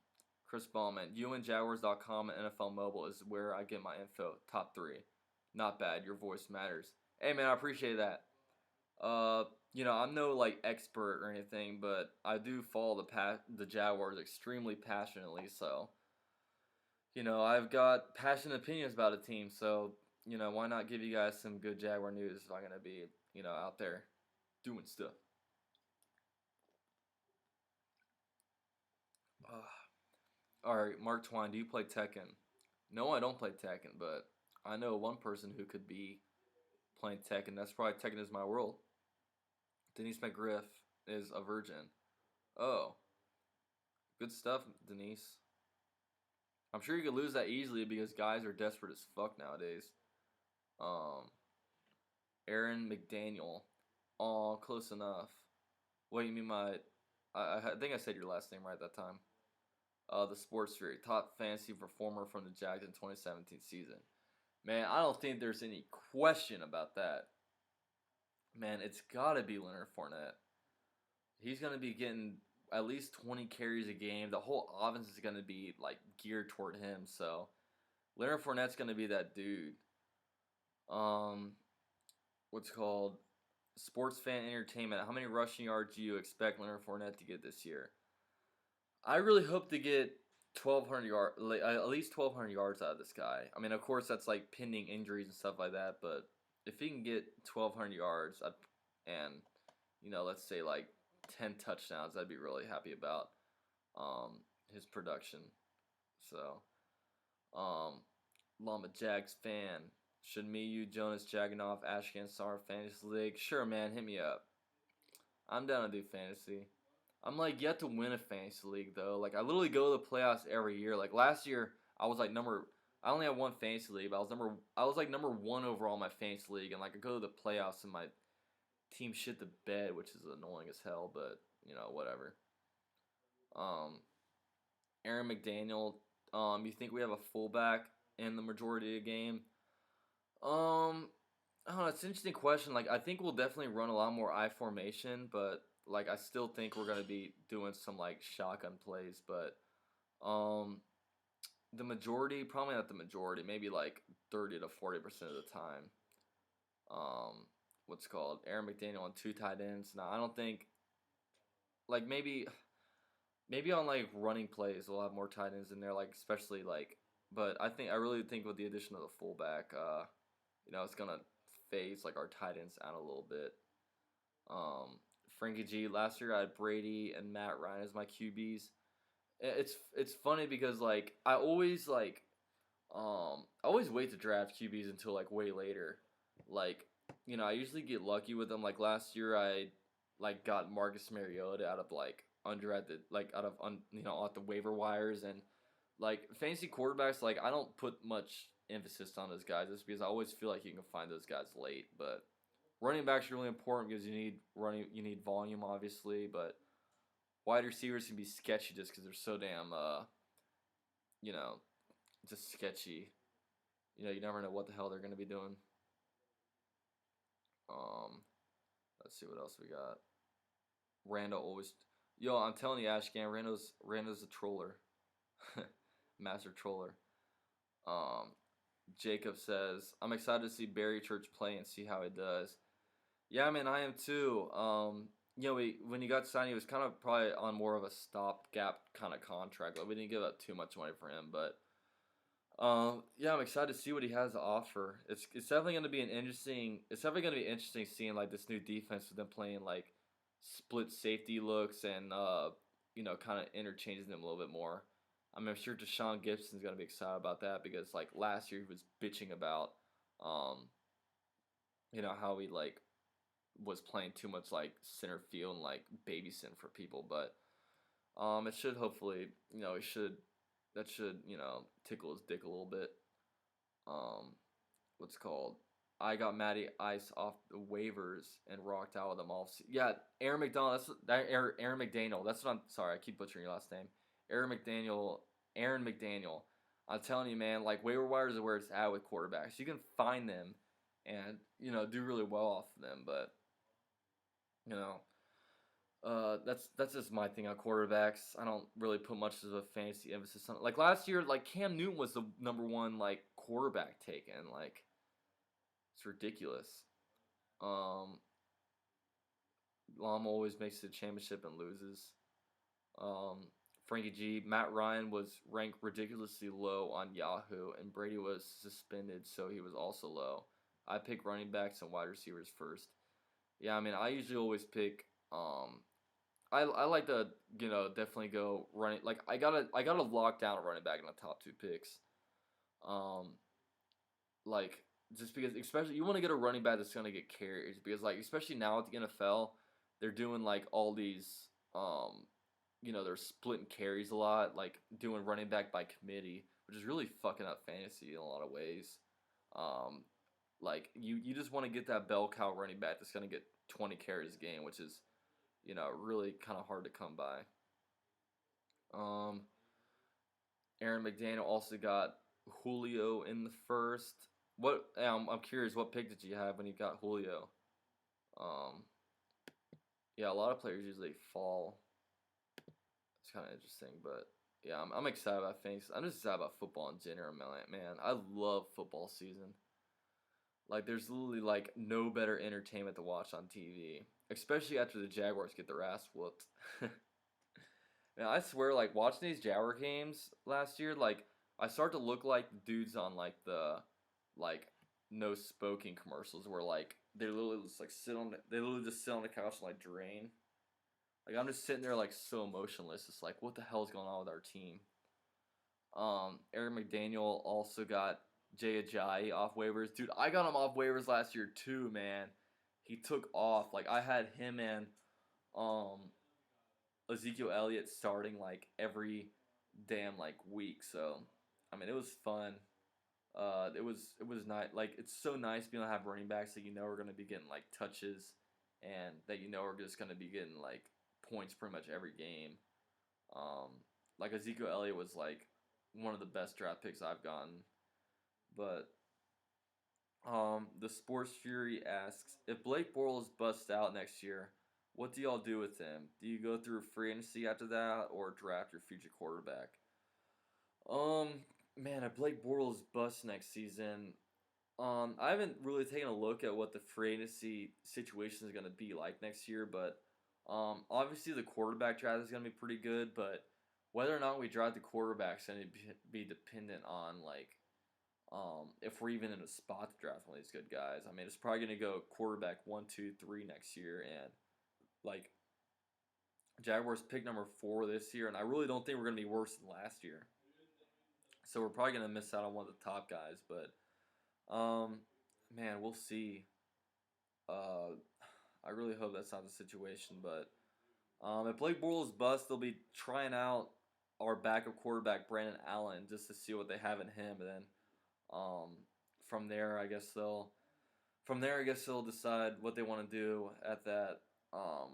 Chris Ballman, UNJaguars.com and NFL Mobile is where I get my info. Top 3. Not bad. Your voice matters. Hey, man, I appreciate that. I'm no, like, expert or anything, but I do follow the Jaguars extremely passionately, so, I've got passionate opinions about a team, so, why not give you guys some good Jaguar news if I'm going to be, out there doing stuff. Alright, Mark Twine, do you play Tekken? No, I don't play Tekken, but I know one person who could be playing Tekken. That's probably Tekken is my world. Denise McGriff is a virgin. Oh, good stuff, Denise. I'm sure you could lose that easily because guys are desperate as fuck nowadays. Um, Aaron McDaniel. Oh, close enough. What do you mean by? I think I said your last name right that time. The Sports Fury, top fantasy performer from the Jags in 2017 season. Man, I don't think there's any question about that. Man, it's gotta be Leonard Fournette. He's gonna be getting at least 20 carries a game. The whole offense is gonna be like geared toward him. So Leonard Fournette's gonna be that dude. Um, what's called Sports Fan Entertainment. How many rushing yards do you expect Leonard Fournette to get this year? I really hope to get 1,200 yards, like, at least 1,200 yards out of this guy. I mean, of course, that's like pending injuries and stuff like that. But if he can get 1,200 yards and let's say like 10 touchdowns, I'd be really happy about his production. So, um, Llama Jags fan. Should me, you, Jonas, Jaganoff, Ashkan, Star Fantasy League? Sure, man, hit me up. I'm down to do fantasy. I'm like yet to win a fantasy league though. Like I literally go to the playoffs every year. Like last year, I was like number. I only had one fantasy league, but I was like number 1 overall in my fantasy league, and like I go to the playoffs and my team shit the bed, which is annoying as hell. But whatever. Um, Aaron McDaniel. You think we have a fullback in the majority of the game? I don't know. It's an interesting question. Like, I think we'll definitely run a lot more I formation, but like, I still think we're gonna be doing some like shotgun plays. But um, the majority, probably not the majority, maybe like 30 to 40% of the time. What's called Aaron McDaniel on 2 tight ends. Now I don't think like maybe on like running plays we'll have more tight ends in there, like especially like. But I really think with the addition of the fullback, it's gonna phase like our tight ends out a little bit. Um, Frankie G. Last year I had Brady and Matt Ryan as my QBs. It's funny because like I always wait to draft QBs until like way later. Like, I usually get lucky with them. Like last year, I like got Marcus Mariota out of like undrafted, like out of off the waiver wires, and like fantasy quarterbacks. Like I don't put much emphasis on those guys just because I always feel like you can find those guys late. But running backs are really important because you need volume, obviously, but wide receivers can be sketchy just because they're so damn you know just sketchy. You never know what the hell they're gonna be doing. Um, let's see what else we got. Rando always, yo, I'm telling you, Ashcan, Rando's a troller, master troller. Um, Jacob says, I'm excited to see Barry Church play and see how he does. Yeah, man, I am too. When he got signed, he was kind of probably on more of a stopgap kind of contract. Like we didn't give up too much money for him, but yeah, I'm excited to see what he has to offer. It's definitely going to be It's definitely going to be interesting seeing like this new defense with them playing like split safety looks and kind of interchanging them a little bit more. I'm sure Deshaun Gibson's going to be excited about that because like last year he was bitching about um, how he like was playing too much like center field and like babysitting for people, but it should hopefully it should that should tickle his dick a little bit. Um, what's called? I got Matty Ice off the waivers and rocked out with them all. Yeah, Aaron McDonald. Aaron McDaniel. That's what I'm. Sorry, I keep butchering your last name. Aaron McDaniel. Aaron McDaniel. I'm telling you, man. Like waiver wires are where it's at with quarterbacks. You can find them, and do really well off of them. But you know, that's just my thing on quarterbacks. I don't really put much of a fantasy emphasis on it. Like last year, like Cam Newton was the number one like quarterback taken. Like it's ridiculous. Um, Lam always makes the championship and loses. Frankie G, Matt Ryan was ranked ridiculously low on Yahoo, and Brady was suspended, so he was also low. I pick running backs and wide receivers first. Yeah, I mean, I usually always pick. I like to definitely go running. Like I gotta lock down a running back in the top 2 picks. Um, like just because especially you want to get a running back that's gonna get carries because like especially now at the NFL they're doing like all these they're splitting carries a lot like doing running back by committee which is really fucking up fantasy in a lot of ways. Um, like you just want to get that bell cow running back that's gonna get 20 carries a game which is really kind of hard to come by. Um, Aaron McDaniel also got Julio in the first. I'm curious, what pick did you have when you got Julio? Um, yeah, a lot of players usually fall. It's kind of interesting, but yeah, I'm excited about things. I'm just excited about football in general, man. I love football season. Like, there's literally like no better entertainment to watch on TV, especially after the Jaguars get their ass whooped. Man, I swear, like watching these Jaguar games last year, like I start to look like the dudes on like the like no smoking commercials where like they literally just like they literally just sit on the couch and like drain. Like I'm just sitting there like so emotionless. It's like what the hell is going on with our team? Aaron McDaniel also got Jay Ajayi off waivers. Dude, I got him off waivers last year too, man. He took off. Like I had him and um Ezekiel Elliott starting like every damn like week. So I mean it was fun. It was nice. Like it's so nice being able to have running backs that are going to be getting like touches, and that are just going to be getting like points pretty much every game. Um, like Ezekiel Elliott was like one of the best draft picks I've gotten. But the Sports Fury asks if Blake Bortles busts out next year, what do y'all do with him? Do you go through free agency after that or draft your future quarterback? Man, if Blake Bortles busts next season, I haven't really taken a look at what the free agency situation is going to be like next year, but obviously the quarterback draft is going to be pretty good, but whether or not we draft the quarterback is going to be dependent on like if we're even in a spot to draft one of these good guys. I mean, it's probably going to go quarterback 1, 2, 3 next year, and like Jaguars pick number 4 this year, and I really don't think we're going to be worse than last year. So we're probably going to miss out on one of the top guys, but um, man, we'll see. Uh, I really hope that's not the situation, but if Blake Bortles bust, they'll be trying out our backup quarterback Brandon Allen just to see what they have in him, and then um, from there, I guess they'll decide what they want to do um,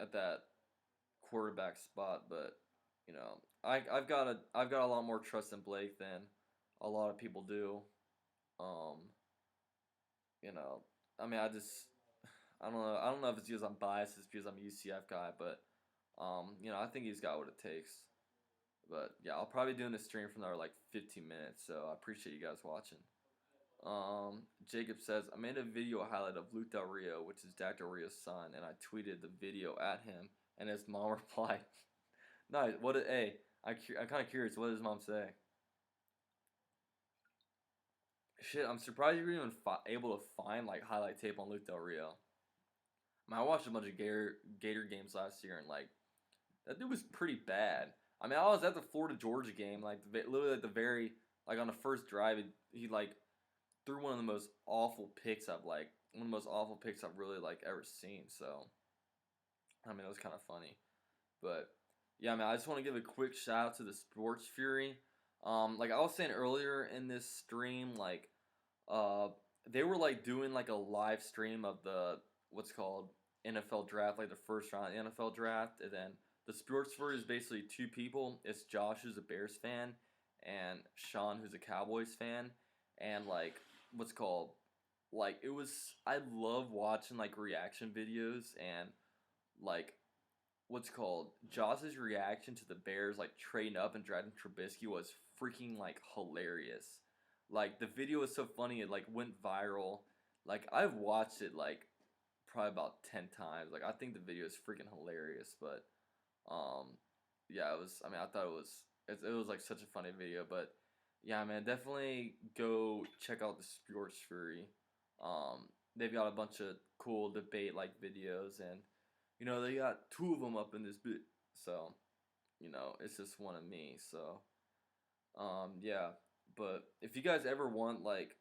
at that quarterback spot. But I've got a lot more trust in Blake than a lot of people do. Um, you know, I mean, I don't know. I don't know if it's because I'm biased, it's because I'm a UCF guy, but I think he's got what it takes. But yeah, I'll probably be doing this stream for another like 15 minutes, so I appreciate you guys watching. Jacob says I made a video highlight of Luke Del Rio, which is Dak Del Rio's son, and I tweeted the video at him, and his mom replied, "Nice. What? Hey, I'm kind of curious. What did his mom say?" Shit, I'm surprised you were even able to find like highlight tape on Luke Del Rio. I mean, I watched a bunch of Gator games last year, and like that dude was pretty bad. I mean, I was at the Florida Georgia game, like literally at the very like on the first drive, he like threw one of the most awful picks I've really like ever seen. So I mean, it was kind of funny, but yeah, man, I just want to give a quick shout out to the Sports Fury. Like I was saying earlier in this stream, like uh, they were like doing like a live stream of the what's called NFL draft, like the first round of the NFL draft, and then the Sports Fury is basically two people. It's Josh, who's a Bears fan, and Sean, who's a Cowboys fan, and like what's called like it was. I love watching like reaction videos and like what's called Josh's reaction to the Bears like trading up and drafting Trubisky was freaking like hilarious. Like the video was so funny it like went viral. Like I've watched it like probably about 10 times. Like I think the video is freaking hilarious, but um yeah, it was I mean I thought it was like such a funny video, but yeah, man, definitely go check out the Sports Fury. They've got a bunch of cool debate like videos and they got two of them up in this bit. So, it's just one of me. So, yeah. But if you guys ever want like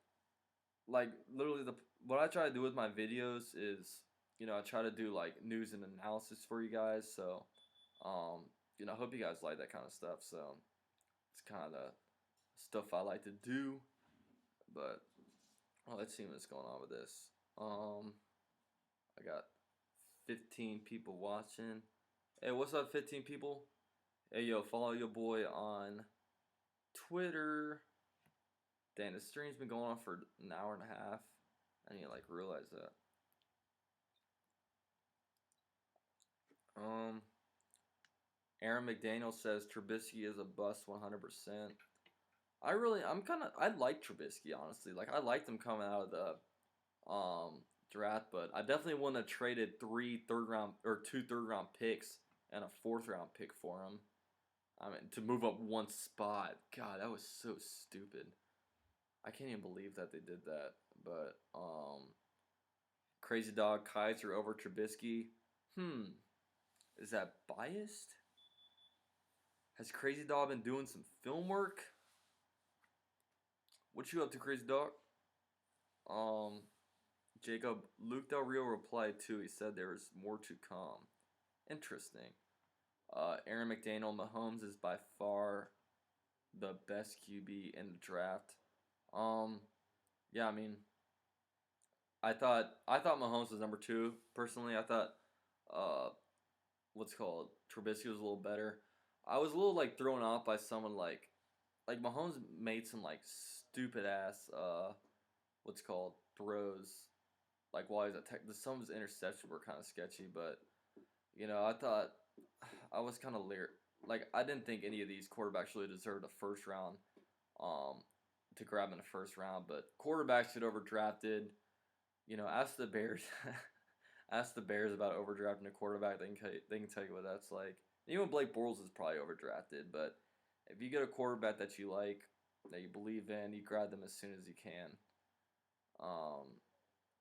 literally what I try to do with my videos is, I try to do like news and analysis for you guys. So, I hope you guys like that kind of stuff. So, it's kind of the stuff I like to do. But let's see what's going on with this. I got 15 people watching. Hey, what's up, 15 people? Hey, yo, follow your boy on Twitter. Dang, the stream's been going on for an hour and a half. I didn't like realize that. Aaron McDaniel says Trubisky is a bust 100%. I like Trubisky, honestly. Like, I liked him coming out of the draft, but I definitely wouldn't have traded two third round picks and a fourth round pick for him. I mean, to move up one spot. God, that was so stupid. I can't even believe that they did that. But Crazy Dog Kaiser over Trubisky. Is that biased? Has Crazy Dog been doing some film work? What you up to, Crazy Dog? Jacob, Luke Del Rio replied too. He said there was more to come. Interesting. Aaron McDaniel, Mahomes is by far the best QB in the draft. Yeah, I mean, I thought Mahomes was number 2. Personally, I thought Trubisky was a little better. I was a little like thrown off by someone like Mahomes made some like stupid ass throws like while he's at some of his interceptions were kind of sketchy, but I thought I was kind of like I didn't think any of these quarterbacks really deserved a first round um to grab in the first round. But quarterbacks get overdrafted. Ask the Bears. Ask the Bears about overdrafting a quarterback. They can tell you what that's like. Even Blake Bortles is probably overdrafted, but if you get a quarterback that you like, that you believe in, you grab them as soon as you can.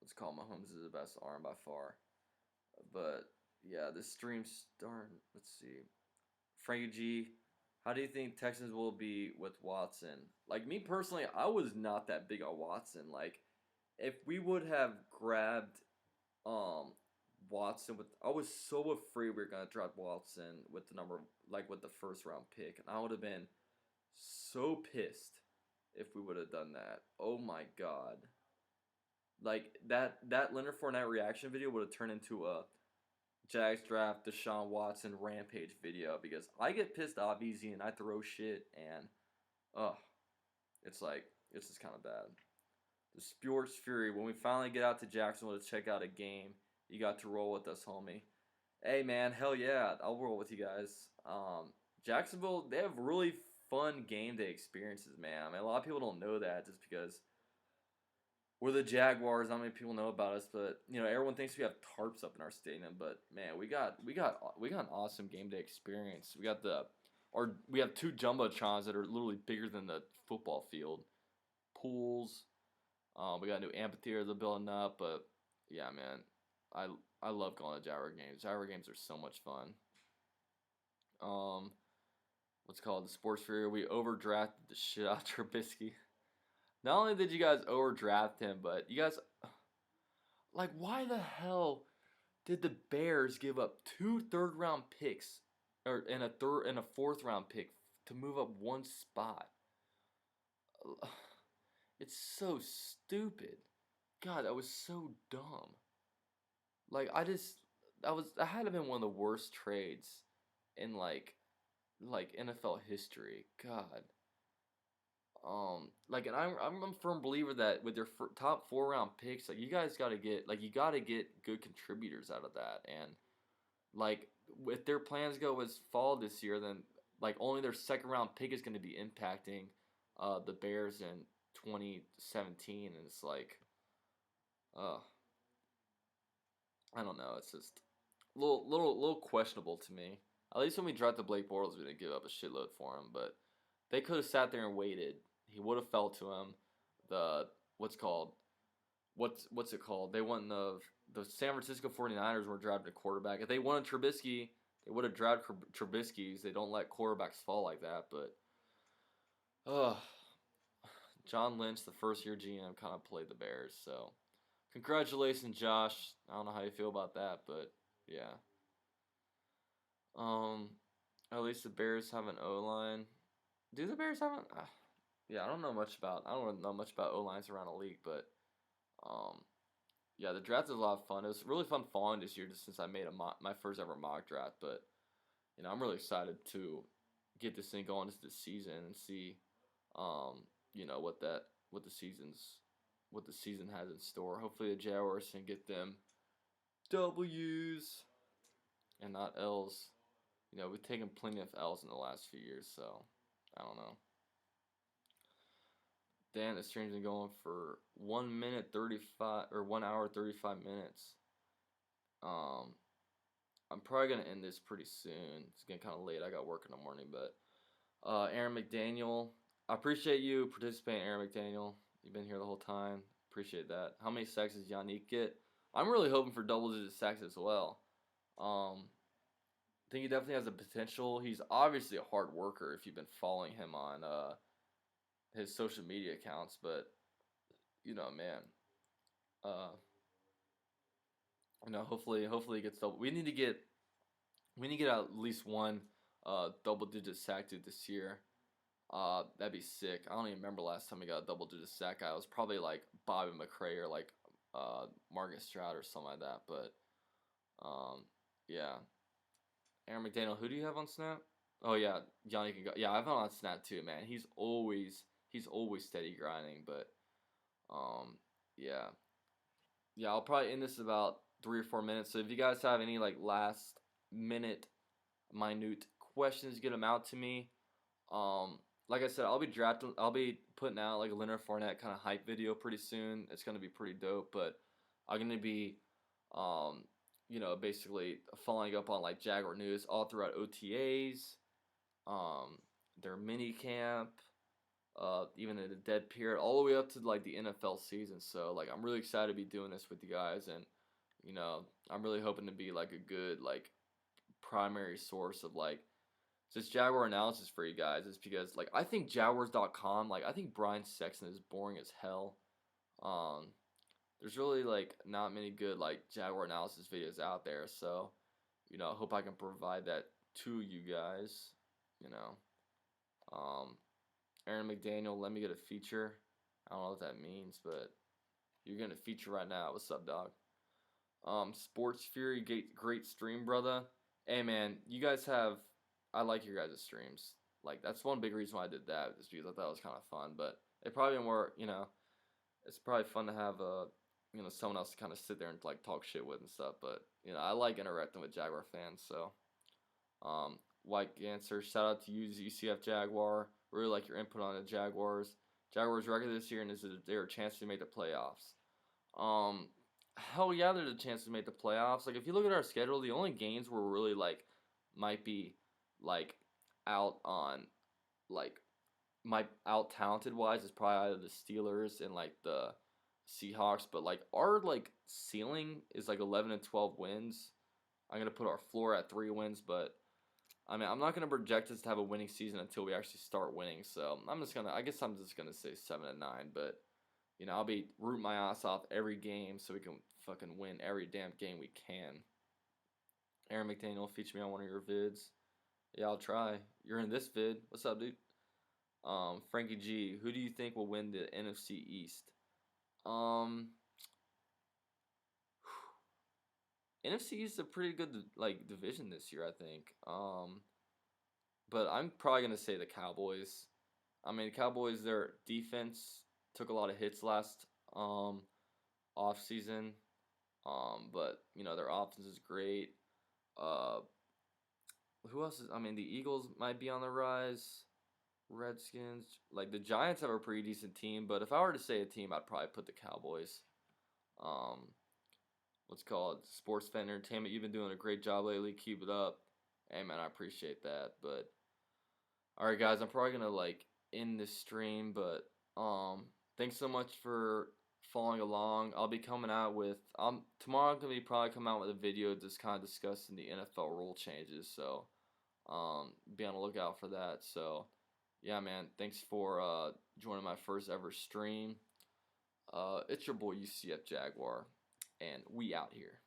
Let's call Mahomes is the best arm by far. But yeah, this stream's starting. Let's see. Frankie G, how do you think Texans will be with Watson? Like me personally, I was not that big on Watson. Like if we would have grabbed Watson I was so afraid we were gonna drop Watson with with the first round pick, and I would have been so pissed if we would have done that. Oh my god. Like that Leonard Fournette reaction video would have turned into a Jags draft Deshaun Watson rampage video, because I get pissed off easy and I throw shit, and it's just kind of bad. The Sports Fury, when we finally get out to Jacksonville to check out a game, you got to roll with us, homie. Hey man, hell yeah, I'll roll with you guys. Jacksonville, they have really fun game day experiences, man. I mean, a lot of people don't know that just because we're the Jaguars. Not many people know about us, but everyone thinks we have tarps up in our stadium. But man, we got an awesome game day experience. We have two jumbotrons that are literally bigger than the football field. Pools. We got a new amphitheater they're building up. But yeah, man, I love going to Jaguar games. Jaguar games are so much fun. What's called the Sports Fury. We overdrafted the shit out of Trubisky. Not only did you guys overdraft him, but you guys, like, why the hell did the Bears give up 2 third-round picks, or in a fourth-round pick to move up one spot? It's so stupid. God, that was so dumb. Like, that had to have been one of the worst trades in like NFL history. God. And I'm a firm believer that with your top 4-round picks, like you guys gotta get good contributors out of that, and like if their plans go as fall this year, then like only their 2nd-round pick is going to be impacting the Bears in 2017, and it's like, I don't know, it's just a little questionable to me. At least when we drafted Blake Bortles, we didn't give up a shitload for him, but they could have sat there and waited. He would have fell to him. What's it called? They won the San Francisco 49ers were drafting a quarterback. If they wanted Trubisky, they would have drafted Trubisky's. They don't let quarterbacks fall like that. But John Lynch, the first-year GM, kind of played the Bears. So congratulations, Josh. I don't know how you feel about that, but yeah. At least the Bears have an O-line. Do the Bears have an? Yeah, I don't know much about O-lines around the league, but yeah, the draft was a lot of fun. It was really fun following this year, just since I made my first ever mock draft. But I'm really excited to get this thing going into the season and see, what the season has in store. Hopefully, the Jaguars can get them W's and not L's. We've taken plenty of L's in the last few years, so I don't know. Damn, the stream's been going for 1 minute 35 or 1 hour 35 minutes. I'm probably gonna end this pretty soon. It's getting kind of late. I got work in the morning, but Aaron McDaniel, I appreciate you participating, Aaron McDaniel. You've been here the whole time. Appreciate that. How many sacks does Yannick get? I'm really hoping for double-digit sacks as well. I think he definitely has the potential. He's obviously a hard worker if you've been following him on his social media accounts, but man, hopefully he gets double. We need to get at least one double-digit sack dude this year. That'd be sick. I don't even remember last time we got a double-digit sack guy. It was probably like Bobby McCray or like Marcus Stroud or something like that. But yeah. Aaron McDaniel, who do you have on Snap? Oh yeah, Johnny can go. Yeah, I have him on Snap too, man. He's always steady grinding, but yeah, I'll probably end this about 3 or 4 minutes. So if you guys have any like last minute questions, get them out to me. like I said, I'll be putting out like a Leonard Fournette kind of hype video pretty soon. It's gonna be pretty dope, but I'm gonna be, um, basically following up on like Jaguar news all throughout OTAs, um, their mini camp, even in the dead period, all the way up to like the NFL season. So like I'm really excited to be doing this with you guys, and I'm really hoping to be like a good like primary source of like just Jaguar analysis for you guys. Is because like I think Jaguars.com, like I think Brian Sexton is boring as hell. Um, there's really like not many good like Jaguar analysis videos out there, so I hope I can provide that to you guys. You know, um, Aaron McDaniel, let me get a feature. I don't know what that means, but you're getting a feature right now. What's up, dog? Sports Fury, great stream, brother. Hey, man, you guys have. I like your guys' streams. Like that's one big reason why I did that, is because I thought it was kind of fun. But it probably more, it's probably fun to have someone else to kind of sit there and like talk shit with and stuff. But I like interacting with Jaguar fans. So, White Answer, shout out to you, UCF Jaguar. Really like your input on the Jaguars. Jaguars record this year, and is there a chance to make the playoffs? Um, Hell yeah, there's a chance to make the playoffs. Like if you look at our schedule, the only games we're really like might be like out on like might out talented wise is probably either the Steelers and like the Seahawks, but like our like ceiling is like 11 and 12 wins. I'm gonna put our floor at 3 wins, but I mean I'm not gonna project us to have a winning season until we actually start winning. So I guess I'm just gonna say 7 and 9, but I'll be rooting my ass off every game so we can fucking win every damn game we can. Aaron McDaniel, feature me on one of your vids. Yeah, I'll try. You're in this vid. What's up, dude? Frankie G, who do you think will win the NFC East? Um, NFC East is a pretty good like division this year, I think. But I'm probably gonna say the Cowboys. I mean, the Cowboys, their defense took a lot of hits last off season. But their offense is great. Uh, who else is? I mean, the Eagles might be on the rise. Redskins, like the Giants have a pretty decent team, but if I were to say a team, I'd probably put the Cowboys. Um, what's called Sports Fan Entertainment. You've been doing a great job lately. Keep it up. Hey man, I appreciate that. But all right, guys, I'm probably gonna like end this stream, but thanks so much for following along. I'll be coming out with tomorrow. I'm gonna be probably come out with a video just kind of discussing the NFL rule changes. So be on the lookout for that. So yeah, man, thanks for joining my first ever stream. It's your boy UCF Jaguar, and we out here.